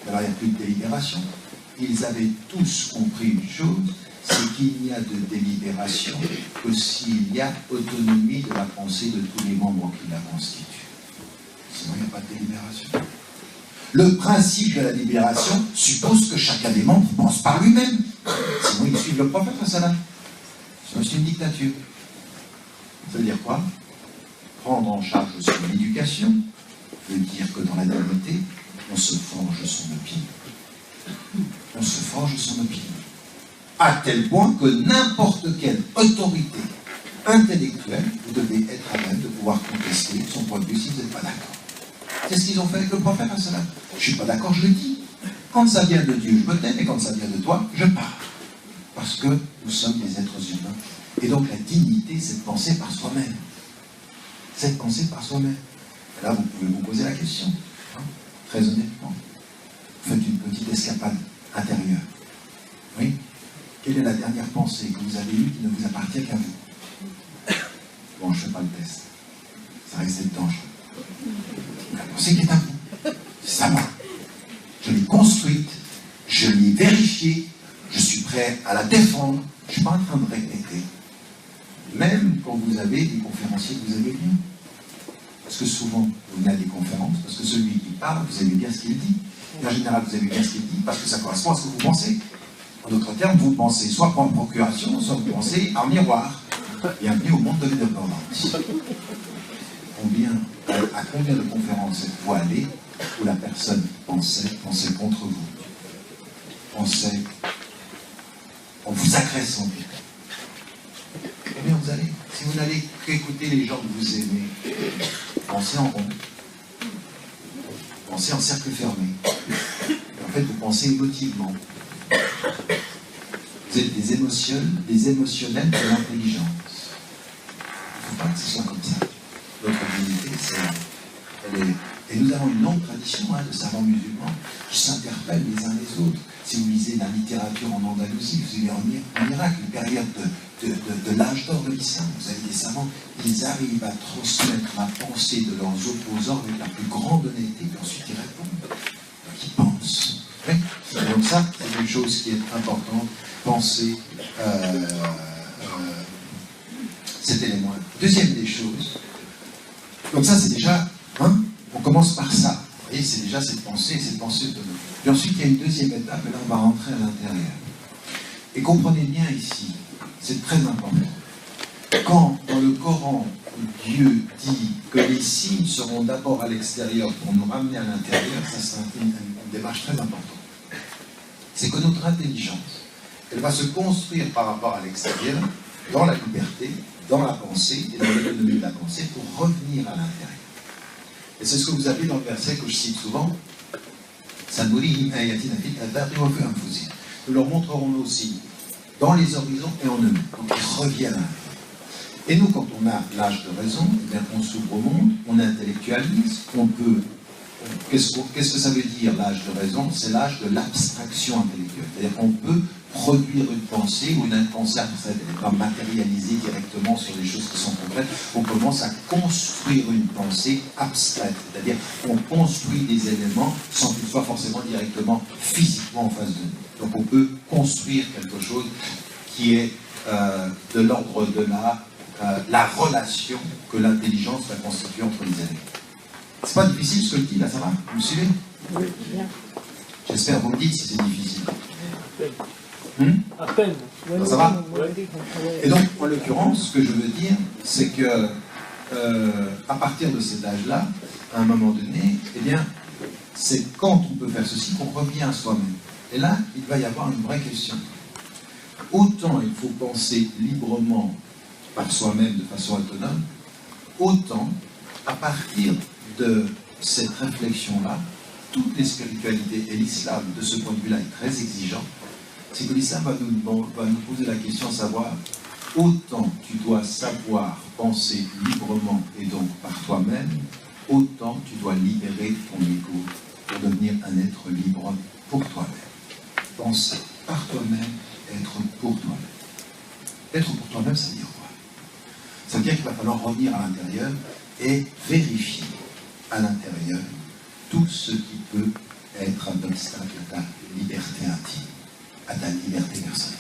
alors il n'y a plus de délibération. Ils avaient tous compris une chose, c'est qu'il n'y a de délibération que s'il y a autonomie de la pensée de tous les membres qui la constituent. Sinon, il n'y a pas de délibération. Le principe de la libération suppose que chacun des membres pense par lui-même. Sinon, ils suivent le prophète, sinon c'est une dictature. Ça veut dire quoi? Prendre en charge son éducation veut dire que dans la dignité, on se forge son opinion. On se forge son opinion. À tel point que n'importe quelle autorité intellectuelle, vous devez être à même de pouvoir contester son point de vue si vous n'êtes pas d'accord. C'est ce qu'ils ont fait avec le prophète. Je ne suis pas d'accord, je le dis. Quand ça vient de Dieu, je me tais, mais quand ça vient de toi, je pars. Parce que nous sommes des êtres humains. Et donc la dignité, c'est de penser par soi-même. C'est de penser par soi-même. Là, vous pouvez vous poser la question, hein, très honnêtement. Faites une petite escapade intérieure. Oui? Quelle est la dernière pensée que vous avez eue qui ne vous appartient qu'à vous? Bon, je ne fais pas le test. Ça risque d'être dangereux. La pensée qui est à vous, c'est ça, moi. Je l'ai construite, je l'ai vérifiée, je suis prêt à la défendre, je ne suis pas en train de répéter. Même quand vous avez des conférenciers que vous aimez bien. Parce que souvent, vous venez à des conférences, parce que celui qui parle, vous aimez bien ce qu'il dit. Et en général, vous aimez bien ce qu'il dit, parce que ça correspond à ce que vous pensez. En d'autres termes, vous pensez soit par procuration, soit vous pensez en miroir. Bienvenue au monde de l'indépendance. À combien de conférences êtes-vous allé où la personne pensait contre vous? Pensait, on vous agresse en vie. Combien vous allez? Si vous n'allez qu'écouter les gens que vous aimez, pensez en rond. Pensez en cercle fermé. Et en fait, vous pensez émotivement. Vous êtes des émotionnels de l'intelligence. Il ne faut pas que ce soit comme ça. Votre dignité, Et nous avons une longue tradition de savants musulmans qui s'interpellent les uns les autres. Si vous lisez la littérature en Andalousie, vous allez en Irak, une période de l'âge d'or de l'islam, vous avez des savants, ils arrivent à transmettre la pensée de leurs opposants avec la plus grande honnêteté, et ensuite ils répondent, donc ils pensent. Oui. Et donc ça, c'est une chose qui est importante, penser cet élément-là. Deuxième des choses, donc ça c'est déjà, on commence par ça. Vous voyez, c'est déjà cette pensée autonome. Puis ensuite, il y a une deuxième étape, et là, on va rentrer à l'intérieur. Et comprenez bien ici, c'est très important. Quand, dans le Coran, Dieu dit que les signes seront d'abord à l'extérieur pour nous ramener à l'intérieur, ça, c'est une démarche très importante. C'est que notre intelligence, elle va se construire par rapport à l'extérieur, dans la liberté, dans la pensée, et dans l'économie de la pensée, pour revenir à l'intérieur. Et c'est ce que vous avez dans le verset que je cite souvent. Nous leur montrerons nos signes dans les horizons et en eux-mêmes. Donc ils reviennent à l'intérieur. Et nous, quand on a l'âge de raison, eh bien, on s'ouvre au monde, on intellectualise, on peut. Qu'est-ce que ça veut dire l'âge de raison? C'est l'âge de l'abstraction intellectuelle. C'est-à-dire qu'on peut produire une pensée ou une pensée abstraite, elle n'est pas matérialisée directement sur des choses qui sont concrètes. On commence à construire une pensée abstraite, c'est-à-dire qu'on construit des éléments sans qu'ils soient forcément directement physiquement en face de nous. Donc on peut construire quelque chose qui est de l'ordre de la relation que l'intelligence va constituer entre les éléments. C'est pas difficile ce que je dis là, ça va? Vous me suivez? Oui, bien. J'espère que vous me dites si c'est difficile. À peine. Ça va? Oui. Et donc, en l'occurrence, ce que je veux dire, c'est que à partir de cet âge-là, à un moment donné, eh bien, c'est quand on peut faire ceci qu'on revient à soi-même. Et là, il va y avoir une vraie question. Autant il faut penser librement par soi-même de façon autonome, autant, à partir de cette réflexion-là, toutes les spiritualités, et l'islam, de ce point de vue-là, est très exigeant, c'est que l'islam va nous poser la question de savoir, autant tu dois savoir penser librement et donc par toi-même, autant tu dois libérer ton ego pour devenir un être libre pour toi-même. Penser par toi-même, être pour toi-même. Être pour toi-même, ça veut dire quoi? Ça veut dire qu'il va falloir revenir à l'intérieur et vérifier à l'intérieur tout ce qui peut être un obstacle à ta liberté intime, à ta liberté personnelle.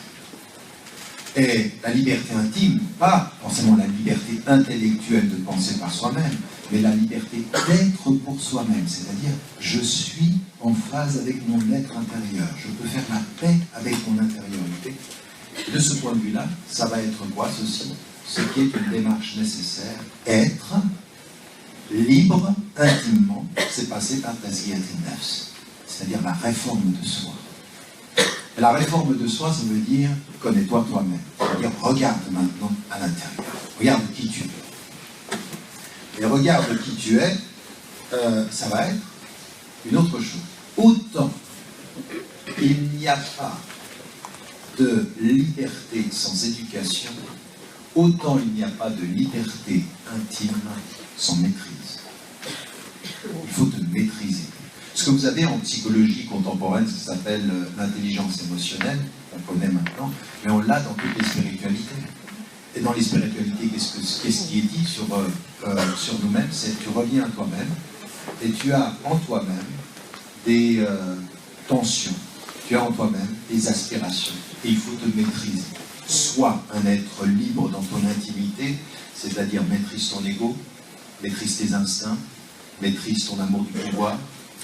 Et la liberté intime, pas forcément la liberté intellectuelle de penser par soi-même, mais la liberté d'être pour soi-même, c'est-à-dire je suis en phase avec mon être intérieur, je peux faire la paix avec mon intériorité. Et de ce point de vue-là, ça va être quoi ceci? Ce qui est une démarche nécessaire, être libre intimement, c'est passer par Tazkiyat an-Nafs, c'est-à-dire la réforme de soi. Et la réforme de soi, ça veut dire connais-toi toi-même, c'est-à-dire regarde maintenant à l'intérieur, regarde qui tu es. Et regarde qui tu es, ça va être une autre chose. Autant il n'y a pas de liberté sans éducation, autant il n'y a pas de liberté intime sans maîtrise. Il faut te maîtriser. Ce que vous avez en psychologie contemporaine, ça s'appelle l'intelligence émotionnelle, on connaît maintenant, mais on l'a dans toutes les spiritualités. Et dans les spiritualités, qu'est-ce qui est dit sur nous-mêmes? C'est tu reviens à toi-même, et tu as en toi-même des tensions, tu as en toi-même des aspirations, et il faut te maîtriser. Sois un être libre dans ton intimité, c'est-à-dire maîtrise ton ego, maîtrise tes instincts, maîtrise ton amour du pouvoir,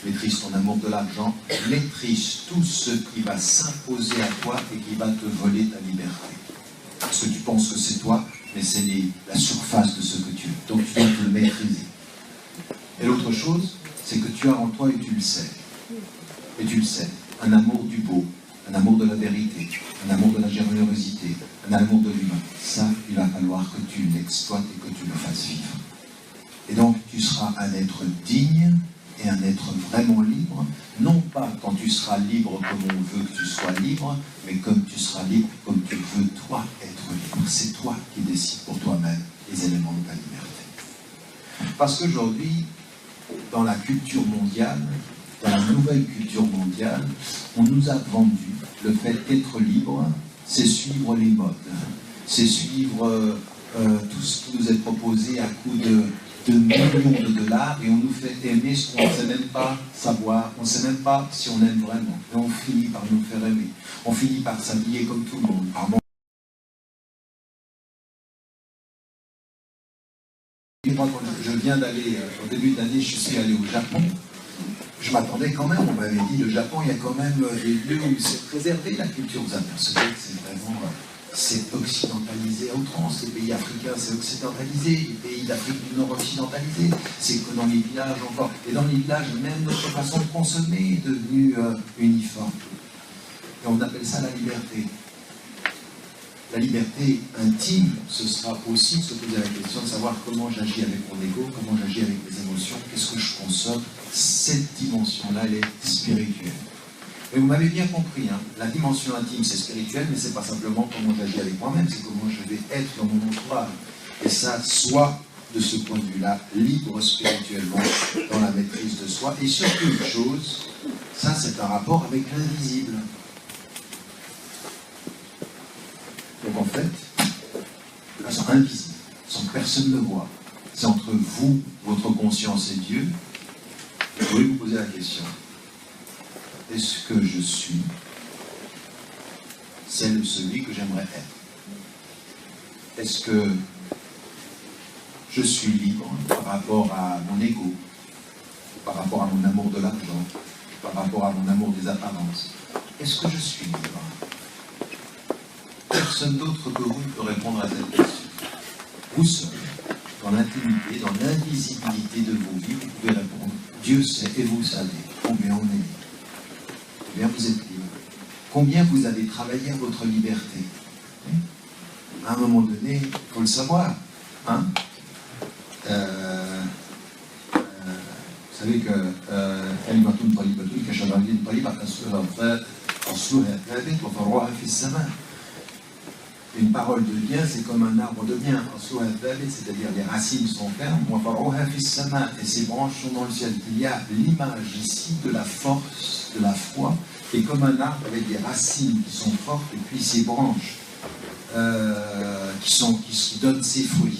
maîtrise ton amour de l'argent, maîtrise tout ce qui va s'imposer à toi et qui va te voler ta liberté. Parce que tu penses que c'est toi, mais c'est la surface de ce que tu es. Donc tu dois te le maîtriser. Et l'autre chose, c'est que tu as en toi, et tu le sais, un amour du beau, un amour de la vérité, un amour de la générosité, un amour de l'humain. Ça, il va falloir que tu l'exploites et que tu le fasses vivre. Et donc, tu seras un être digne et un être vraiment libre, non pas quand tu seras libre comme on veut que tu sois libre, mais comme tu seras libre comme tu veux toi être libre. C'est toi qui décides pour toi-même les éléments de ta liberté. Parce qu'aujourd'hui, dans la culture mondiale, dans la nouvelle culture mondiale, on nous a vendu le fait qu'être libre, c'est suivre les modes, c'est suivre tout ce qui nous est proposé à coup de millions de dollars, et on nous fait aimer ce qu'on ne sait même pas savoir, on ne sait même pas si on aime vraiment, et on finit par nous faire aimer, on finit par s'habiller comme tout le monde. Je viens d'aller, au début d'année, je suis allé au Japon. Je m'attendais quand même, on m'avait dit, le Japon, il y a quand même des lieux où c'est préservé la culture. Vous apercevez que c'est vraiment, c'est occidentalisé à outrance. Les pays africains, c'est occidentalisé. Les pays d'Afrique du Nord, occidentalisé. C'est que dans les villages encore. Et dans les villages, même notre façon de consommer est devenue uniforme. Et on appelle ça la liberté. La liberté intime, ce sera aussi se poser la question de savoir comment j'agis avec mon ego, comment j'agis avec mes émotions, qu'est-ce que je consomme. Cette dimension-là, elle est spirituelle. Mais vous m'avez bien compris, hein, la dimension intime, c'est spirituel, mais c'est pas simplement comment j'agis avec moi-même, c'est comment je vais être dans mon entourage. Et ça, soit de ce point de vue-là, libre spirituellement, dans la maîtrise de soi. Et surtout une chose, ça c'est un rapport avec l'invisible. Donc en fait, là c'est invisible, sans que personne ne le voit. C'est entre vous, votre conscience et Dieu. Vous pouvez vous poser la question, est-ce que je suis celui que j'aimerais être? Est-ce que je suis libre par rapport à mon ego, par rapport à mon amour de l'argent, par rapport à mon amour des apparences? Est-ce que je suis libre? Personne d'autre que vous ne peut répondre à cette question. Vous seul, dans l'intimité, dans l'invisibilité de vos vies, vous pouvez répondre. Dieu sait et vous savez combien on est libre. Combien vous êtes libre. Combien vous avez travaillé à votre liberté. À un moment donné, il faut le savoir. Hein? Vous savez que une parole de bien, c'est comme un arbre de bien, c'est-à-dire les racines sont fermes, et ses branches sont dans le ciel. Il y a l'image ici de la force, de la foi, et comme un arbre avec des racines qui sont fortes, et puis ses branches qui donnent ses fruits.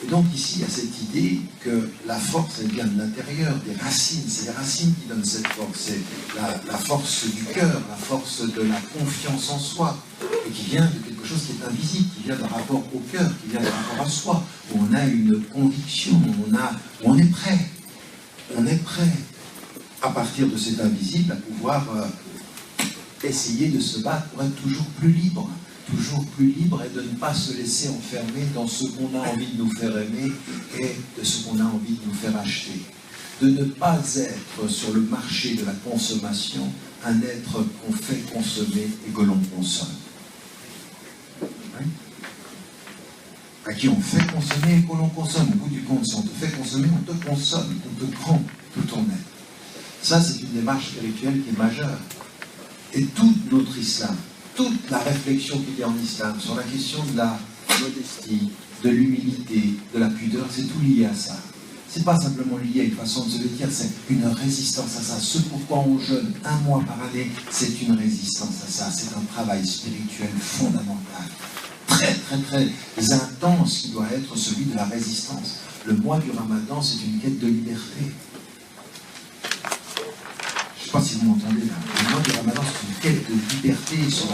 Et donc ici, il y a cette idée que la force, elle vient de l'intérieur, des racines. C'est les racines qui donnent cette force. C'est la force du cœur, la force de la confiance en soi, et qui vient de quelque chose qui est invisible, qui vient d'un rapport au cœur, qui vient d'un rapport à soi, où on a une conviction, où on est prêt. On est prêt, à partir de cet invisible, à pouvoir essayer de se battre pour être toujours plus libre. Toujours plus libre et de ne pas se laisser enfermer dans ce qu'on a envie de nous faire aimer et de ce qu'on a envie de nous faire acheter. De ne pas être sur le marché de la consommation un être qu'on fait consommer et que l'on consomme. Hein? À qui on fait consommer et que l'on consomme. Au bout du compte, si on te fait consommer, on te consomme, on te prend tout ton être. Ça, c'est une démarche spirituelle qui est majeure. Et tout notre islam, toute la réflexion qu'il y a en islam sur la question de la modestie, de l'humilité, de la pudeur, c'est tout lié à ça. C'est pas simplement lié à une façon de se le dire, c'est une résistance à ça. Ce pourquoi on jeûne 1 mois par année, c'est une résistance à ça. C'est un travail spirituel fondamental, très très très intense qui doit être celui de la résistance. Le mois du Ramadan, c'est une quête de liberté. Je ne sais pas si vous m'entendez là. Le mois du Ramadan, c'est une quête de liberté sur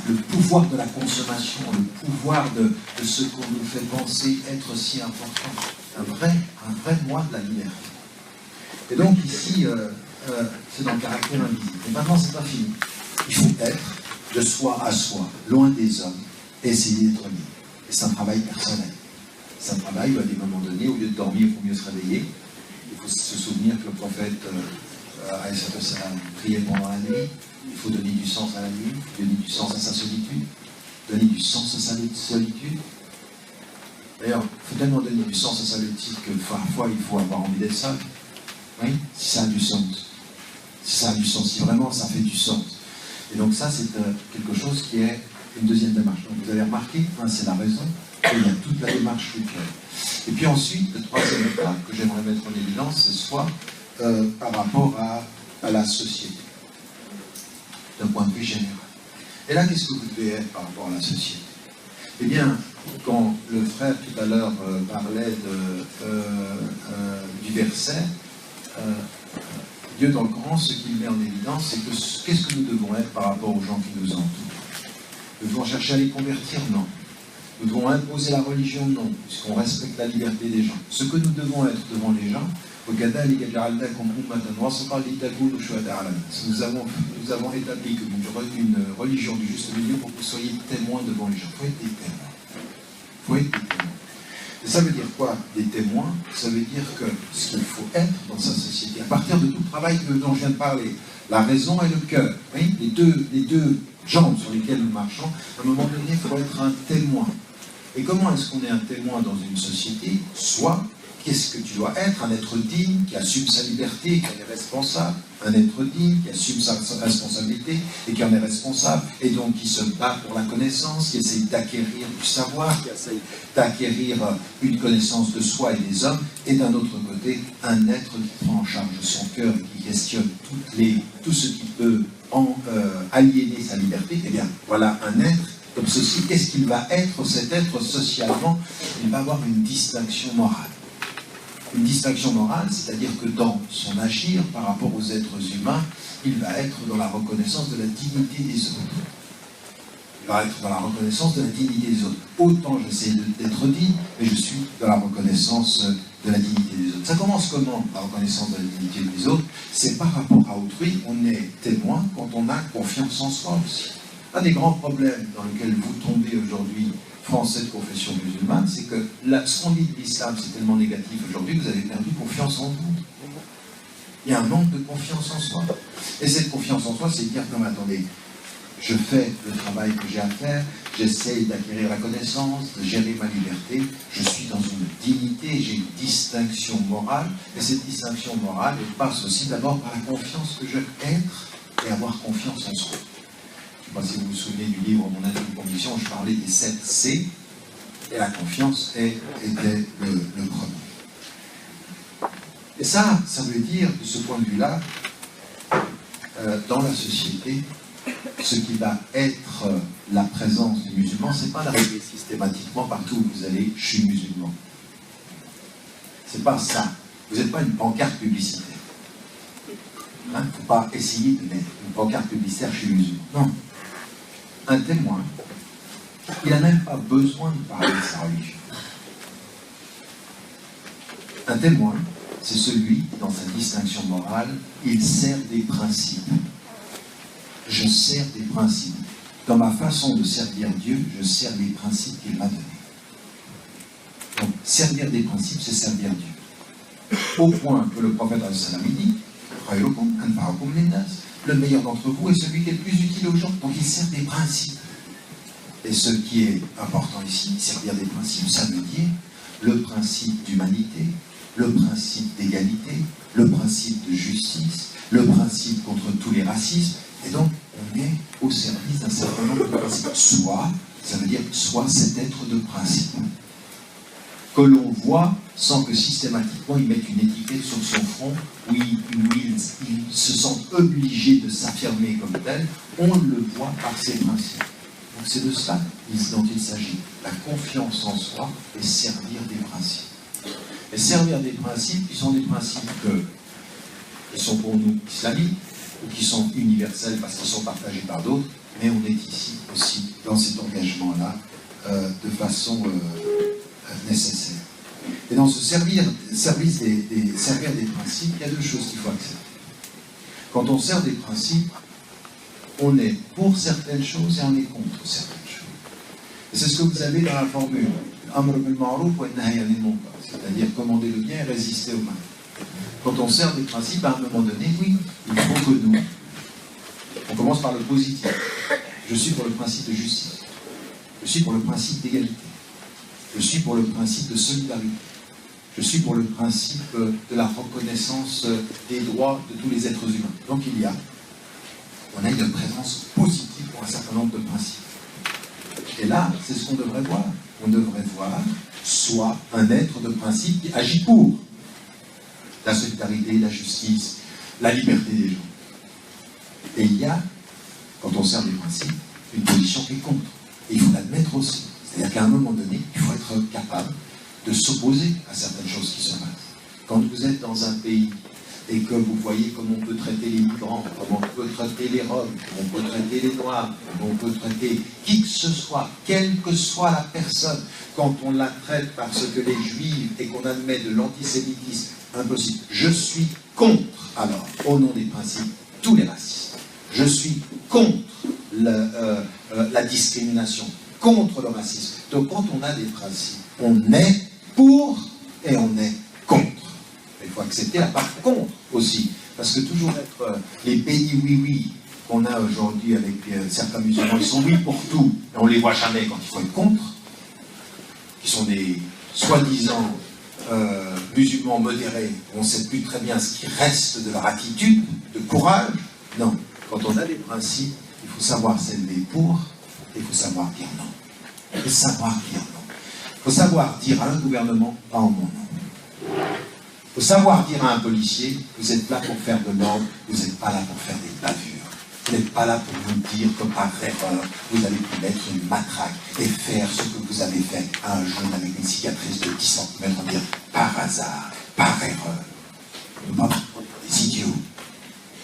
le pouvoir de la consommation, le pouvoir de ce qu'on nous fait penser être si important. Un vrai mois de la liberté. Et donc ici, c'est dans le caractère invisible. Et maintenant, c'est pas fini. Il faut être de soi à soi, loin des hommes, et essayer d'être libre. Et c'est un travail personnel. C'est un travail où à des moments donnés, au lieu de dormir, il faut mieux se réveiller. Il faut se souvenir que le prophète priait pendant la nuit. Il faut donner du sens à la nuit, donner du sens à sa solitude, donner du sens à sa solitude. D'ailleurs, il faut tellement donner du sens à sa solitude que parfois il faut avoir envie d'être seul. Oui, si ça a du sens. Si ça a du sens, si vraiment ça fait du sens. Et donc ça, c'est quelque chose qui est une deuxième démarche. Donc vous avez remarqué, c'est la raison. Et il y a toute la démarche culturelle. Et puis ensuite, le troisième état que j'aimerais mettre en évidence, c'est soit par rapport à la société, d'un point de vue général. Et là, qu'est-ce que vous devez être par rapport à la société? Eh bien, quand le frère tout à l'heure parlait du verset, Dieu dans le Coran, ce qu'il met en évidence, c'est que qu'est-ce que nous devons être par rapport aux gens qui nous entourent? Nous devons chercher à les convertir? Non. Nous devons imposer la religion? Non, puisqu'on respecte la liberté des gens. Ce que nous devons être devant les gens, nous avons établi une religion du juste milieu pour que vous soyez témoins devant les gens. Il faut être des témoins. Il faut être des témoins. Et ça veut dire quoi, des témoins? Ça veut dire que ce qu'il faut être dans sa société, à partir de tout le travail dont je viens de parler, la raison et le cœur, oui, les deux jambes sur lesquelles nous marchons, à un moment donné, il faut être un témoin. Et comment est-ce qu'on est un témoin dans une société? Soit, qu'est-ce que tu dois être? Un être digne, qui assume sa liberté, qui en est responsable. Un être digne, qui assume sa responsabilité et qui en est responsable. Et donc qui se bat pour la connaissance, qui essaye d'acquérir du savoir, qui essaye d'acquérir une connaissance de soi et des hommes. Et d'un autre côté, un être qui prend en charge son cœur et qui questionne tout ce qui peut aliéner sa liberté. Eh bien, voilà un être comme ceci. Qu'est-ce qu'il va être, cet être, socialement? Il va avoir une distinction morale. Une distinction morale, c'est-à-dire que dans son agir par rapport aux êtres humains, il va être dans la reconnaissance de la dignité des autres. Il va être dans la reconnaissance de la dignité des autres. Autant j'essaie d'être digne, mais je suis dans la reconnaissance de la dignité des autres. Ça commence comment, la reconnaissance de la dignité des autres? C'est par rapport à autrui, on est témoin quand on a confiance en soi aussi. Un des grands problèmes dans lequel vous tombez aujourd'hui, Français de confession musulmane, c'est que ce qu'on dit de l'islam, c'est tellement négatif aujourd'hui que vous avez perdu confiance en vous. Il y a un manque de confiance en soi. Et cette confiance en soi, c'est dire, non mais attendez, je fais le travail que j'ai à faire, j'essaye d'acquérir la connaissance, de gérer ma liberté, je suis dans une dignité, j'ai une distinction morale, et cette distinction morale, elle passe aussi d'abord par la confiance que je veux être et avoir confiance en soi. Je ne sais pas si vous vous souvenez du livre Mon intime conviction, je parlais des 7 C, et la confiance était le premier. Et ça veut dire, de ce point de vue-là, dans la société, ce qui va être la présence du musulman, c'est pas d'arriver systématiquement partout où vous allez, je suis musulman. C'est pas ça. Vous n'êtes pas une pancarte publicitaire. Il ne faut pas essayer de mettre une pancarte publicitaire, je suis musulman. Non. Un témoin, il n'a même pas besoin de parler de sa religion. Un témoin, c'est celui qui, dans sa distinction morale, il sert des principes. Je sers des principes. Dans ma façon de servir Dieu, je sers les principes qu'il m'a donnés. Donc, servir des principes, c'est servir Dieu. Au point que le prophète dit, le meilleur d'entre vous est celui qui est le plus utile aux gens. Donc il sert des principes. Et ce qui est important ici, servir des principes, ça veut dire le principe d'humanité, le principe d'égalité, le principe de justice, le principe contre tous les racismes. Et donc, on est au service d'un certain nombre de principes. Soit, ça veut dire soit cet être de principe que l'on voit sans que systématiquement il mette une étiquette sur son front où il se sent obligé de s'affirmer comme tel, on le voit par ses principes. Donc c'est de ça dont il s'agit. La confiance en soi et servir des principes. Et servir des principes qui sont des principes qui sont pour nous islamiques ou qui sont universels parce qu'ils sont partagés par d'autres, mais on est ici aussi dans cet engagement-là de façon nécessaire. Et dans ce servir des principes, il y a deux choses qu'il faut accepter. Quand on sert des principes, on est pour certaines choses et on est contre certaines choses. Et c'est ce que vous avez dans la formule. C'est-à-dire commander le bien et résister au mal. Quand on sert des principes, à un moment donné, oui, il faut que nous, on commence par le positif. Je suis pour le principe de justice. Je suis pour le principe d'égalité. Je suis pour le principe de solidarité. Je suis pour le principe de la reconnaissance des droits de tous les êtres humains. Donc on a une présence positive pour un certain nombre de principes. Et là, c'est ce qu'on devrait voir. On devrait voir soit un être de principe qui agit pour la solidarité, la justice, la liberté des gens. Et il y a, quand on sert des principes, une position qui est contre. Et il faut l'admettre aussi. C'est-à-dire qu'à un moment donné, il faut être capable de s'opposer à certaines choses qui se passent. Quand vous êtes dans un pays et que vous voyez comment on peut traiter les migrants, comment on peut traiter les Roms, comment on peut traiter les Noirs, comment on peut traiter qui que ce soit, quelle que soit la personne, quand on la traite parce que les Juifs et qu'on admet de l'antisémitisme, impossible. Je suis contre, alors, au nom des principes, tous les racistes. Je suis contre la discrimination, contre le racisme. Donc quand on a des principes, on est pour et on est contre. Il faut accepter la part contre aussi. Parce que toujours être les pays oui qu'on a aujourd'hui avec certains musulmans, ils sont oui pour tout, et on ne les voit jamais quand il faut être contre, qui sont des soi-disant musulmans modérés, on ne sait plus très bien ce qui reste de leur attitude, de courage. Non, quand on a des principes, il faut savoir s'élever pour, et il faut savoir dire non. Il faut savoir dire non. Il faut savoir dire à un gouvernement, pas en mon nom. Il faut savoir dire à un policier, vous êtes là pour faire de l'ordre, vous n'êtes pas là pour faire des bavures. Vous n'êtes pas là pour nous dire que par erreur, vous allez vous mettre une matraque et faire ce que vous avez fait à un jeune avec une cicatrice de 10 cm, dire par hasard, par erreur. Des idiots.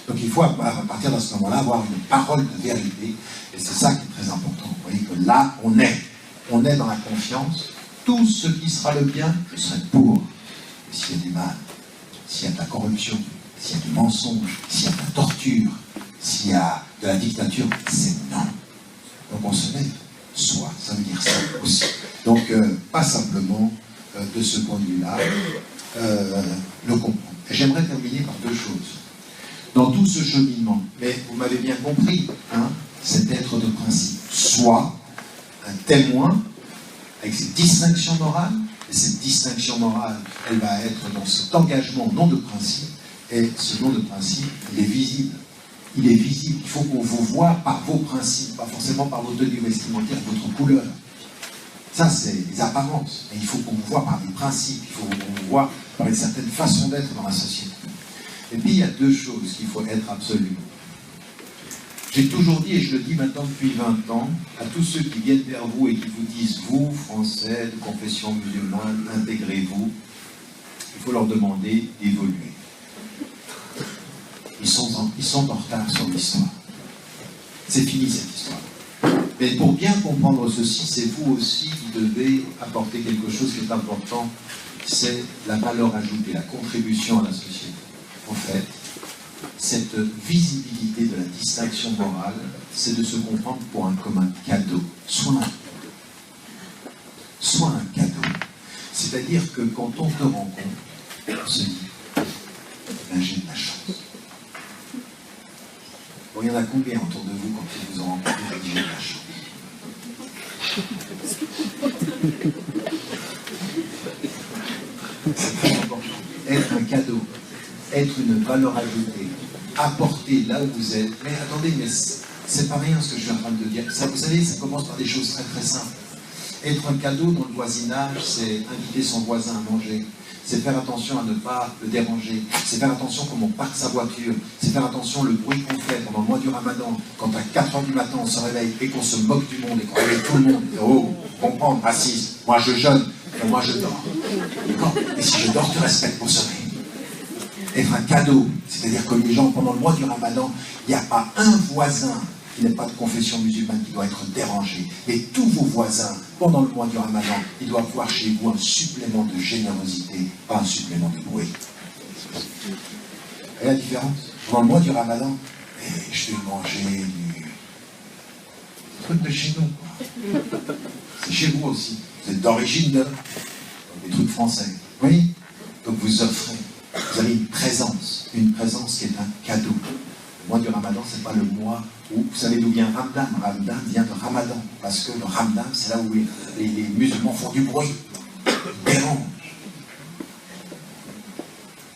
Donc il faut, à partir de ce moment-là, avoir une parole de vérité, et c'est ça qui est très important. Vous voyez que là, on est dans la confiance. Tout ce qui sera le bien, je serai pour. Et s'il y a du mal, s'il y a de la corruption, s'il y a du mensonge, s'il y a de la torture, s'il y a de la dictature, c'est non. Donc on se met soit, ça veut dire ça aussi. Donc pas simplement de ce point de vue-là, le comprendre. Et j'aimerais terminer par deux choses. Dans tout ce cheminement, mais vous m'avez bien compris, hein, cet être de principe, soit un témoin avec ses distinctions morales, et cette distinction morale, elle va être dans cet engagement non de principe, et ce nom de principe, il est visible. Il est visible. Il faut qu'on vous voie par vos principes, pas forcément par vos tenues vestimentaires, votre couleur. Ça, c'est les apparences. Et il faut qu'on vous voie par des principes. Il faut qu'on vous voie par une certaine façon d'être dans la société. Et puis, il y a deux choses qu'il faut être absolument. J'ai toujours dit, et je le dis maintenant depuis 20 ans, à tous ceux qui viennent vers vous et qui vous disent, vous, Français, de confession musulmane, intégrez-vous, il faut leur demander d'évoluer. Ils sont en retard sur l'histoire. C'est fini cette histoire. Mais pour bien comprendre ceci, c'est vous aussi qui devez apporter quelque chose qui est important, c'est la valeur ajoutée, la contribution à la société. En fait, cette visibilité de la distinction morale, c'est de se comprendre pour un commun cadeau, soit un cadeau. C'est-à-dire que quand on te rencontre, on se dit, ben, j'ai de la chance. Bon, il y en a combien autour de vous quand ils vous ont rencontré, j'ai de la chance. C'est très important. Être un cadeau, être une valeur ajoutée, apporter là où vous êtes. Mais attendez, mais c'est pas rien ce que je suis en train de dire. Ça, vous savez, ça commence par des choses très très simples. Être un cadeau dans le voisinage, c'est inviter son voisin à manger. C'est faire attention à ne pas le déranger. C'est faire attention comment on parque sa voiture. C'est faire attention le bruit qu'on fait pendant le mois du Ramadan. Quand à 4 h du matin on se réveille et qu'on se moque du monde et qu'on réveille tout le monde. Et oh, comprendre, raciste. Moi je jeûne, et moi je dors. Et si je dors, tu respectes mon sommeil. Être un cadeau, c'est-à-dire que les gens, pendant le mois du Ramadan, il n'y a pas un voisin qui n'est pas de confession musulmane qui doit être dérangé. Et tous vos voisins, pendant le mois du Ramadan, ils doivent voir chez vous un supplément de générosité, pas un supplément de bruit. Vous voyez la différence? Pendant le mois du Ramadan, je vais manger du truc de chez nous, quoi. C'est chez vous aussi. Vous êtes d'origine de des trucs français. Oui? Donc vous offrez. Vous avez une présence qui est un cadeau. Le mois du Ramadan, ce n'est pas le mois où, vous savez d'où vient Ramadan? Ramadan vient de Ramadan, parce que le Ramadan, c'est là où les musulmans font du bruit, ils dérangent.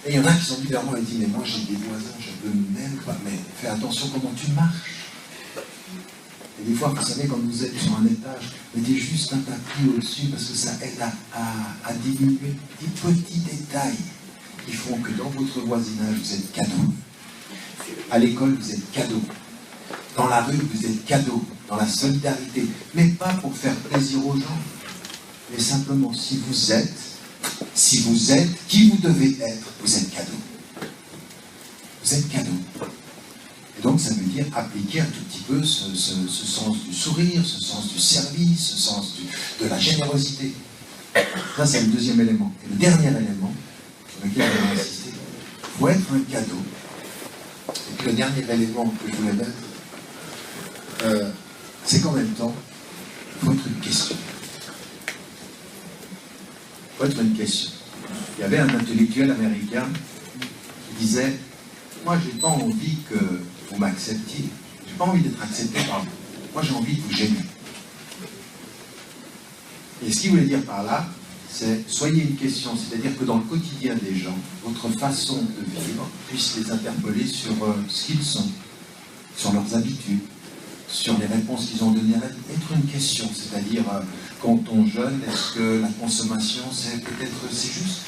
Et il y en a qui sont dit vers moi et disent, mais moi j'ai des voisins, je ne peux même pas, mais fais attention comment tu marches. Et Et des fois, vous savez, quand vous êtes sur un étage, mettez juste un tapis au-dessus parce que ça aide à diminuer des petits détails qui font que dans votre voisinage, vous êtes cadeau. À l'école, vous êtes cadeau. Dans la rue, vous êtes cadeau. Dans la solidarité. Mais pas pour faire plaisir aux gens. Mais simplement, si vous êtes qui vous devez être, vous êtes cadeau. Vous êtes cadeau. Et donc, ça veut dire appliquer un tout petit peu ce sens du sourire, ce sens du service, ce sens de la générosité. Ça, c'est le deuxième élément. Et le dernier élément, sur lequel je vais insister, il faut être un cadeau. Et puis le dernier élément que je voulais mettre, c'est qu'en même temps, il faut être une question. Il faut être une question. Il y avait un intellectuel américain qui disait « Moi, je n'ai pas envie que vous m'acceptiez. Je n'ai pas envie d'être accepté par vous. Moi, j'ai envie de vous gêner. » Et ce qu'il voulait dire par là, c'est « Soyez une question », c'est-à-dire que dans le quotidien des gens, votre façon de vivre puisse les interpeller sur ce qu'ils sont, sur leurs habitudes, sur les réponses qu'ils ont données à être une question, c'est-à-dire quand on jeûne, est-ce que la consommation c'est juste?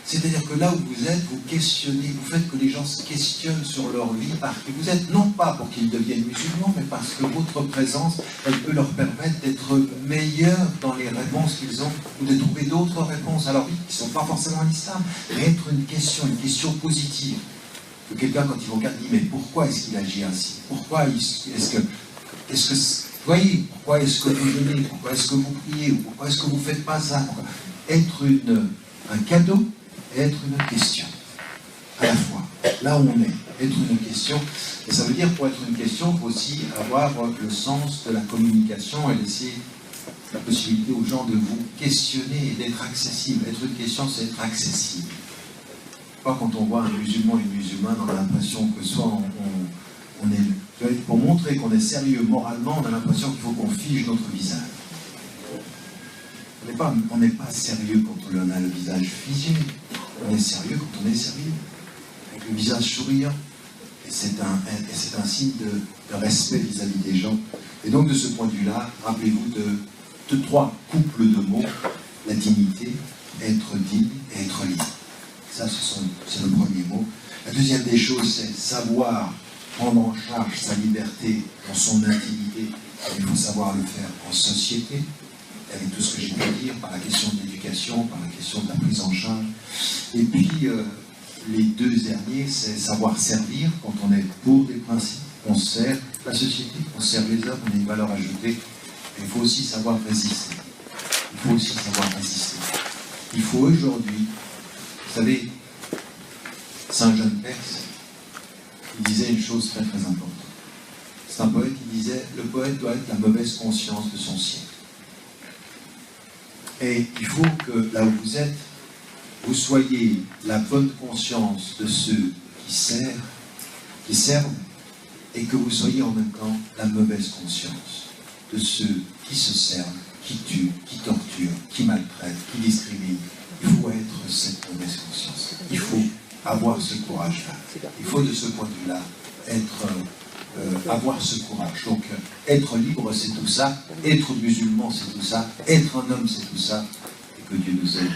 C'est-à-dire que là où vous êtes, vous questionnez, vous faites que les gens se questionnent sur leur vie, parce que vous êtes non pas pour qu'ils deviennent musulmans, mais parce que votre présence, elle peut leur permettre d'être meilleurs dans les réponses qu'ils ont, ou de trouver d'autres réponses. Alors oui, qui ne sont pas forcément en islam, mais être une question positive. Que quelqu'un, quand il vous regarde, dit mais pourquoi est-ce qu'il agit ainsi? Pourquoi voyez, pourquoi est-ce que vous jeûnez? Pourquoi est-ce que vous priez? Pourquoi est-ce que vous ne faites pas ça? Être un cadeau et être une question. À la fois. Là où on est. Être une question. Et ça veut dire, pour être une question, il faut aussi avoir le sens de la communication et laisser la possibilité aux gens de vous questionner et d'être accessible. Être une question, c'est être accessible. Pas quand on voit un musulman et une musulmane, on a l'impression que soit on est, pour montrer qu'on est sérieux moralement, on a l'impression qu'il faut qu'on fige notre visage. On n'est pas sérieux quand on a le visage figé. On est sérieux quand on est sérieux. Avec le visage souriant. Et c'est un signe de respect vis-à-vis des gens. Et donc de ce point de vue-là, rappelez-vous de trois couples de mots. La dignité, être digne et être libre. Ça, c'est le premier mot. La deuxième des choses, c'est savoir prendre en charge sa liberté dans son intimité. Il faut savoir le faire en société, avec tout ce que j'ai pu dire, par la question de l'éducation, par la question de la prise en charge. Et puis, les deux derniers, c'est savoir servir quand on est pour des principes. On sert la société, on sert les hommes, on a une valeur ajoutée. Mais il faut aussi savoir résister. Il faut aussi savoir résister. Il faut aujourd'hui, vous savez, Saint Jean Perse, il disait une chose très très importante. C'est un poète qui disait « Le poète doit être la mauvaise conscience de son siècle ». Et il faut que, là où vous êtes, vous soyez la bonne conscience de ceux qui servent, et que vous soyez en même temps la mauvaise conscience de ceux qui se servent, qui tuent, qui torturent, qui maltraitent, qui discriminent. Il faut être cette mauvaise conscience. Il faut avoir ce courage-là. Il faut de ce point de vue-là avoir ce courage. Donc, être libre, c'est tout ça. Être musulman, c'est tout ça. Être un homme, c'est tout ça. Et que Dieu nous aide.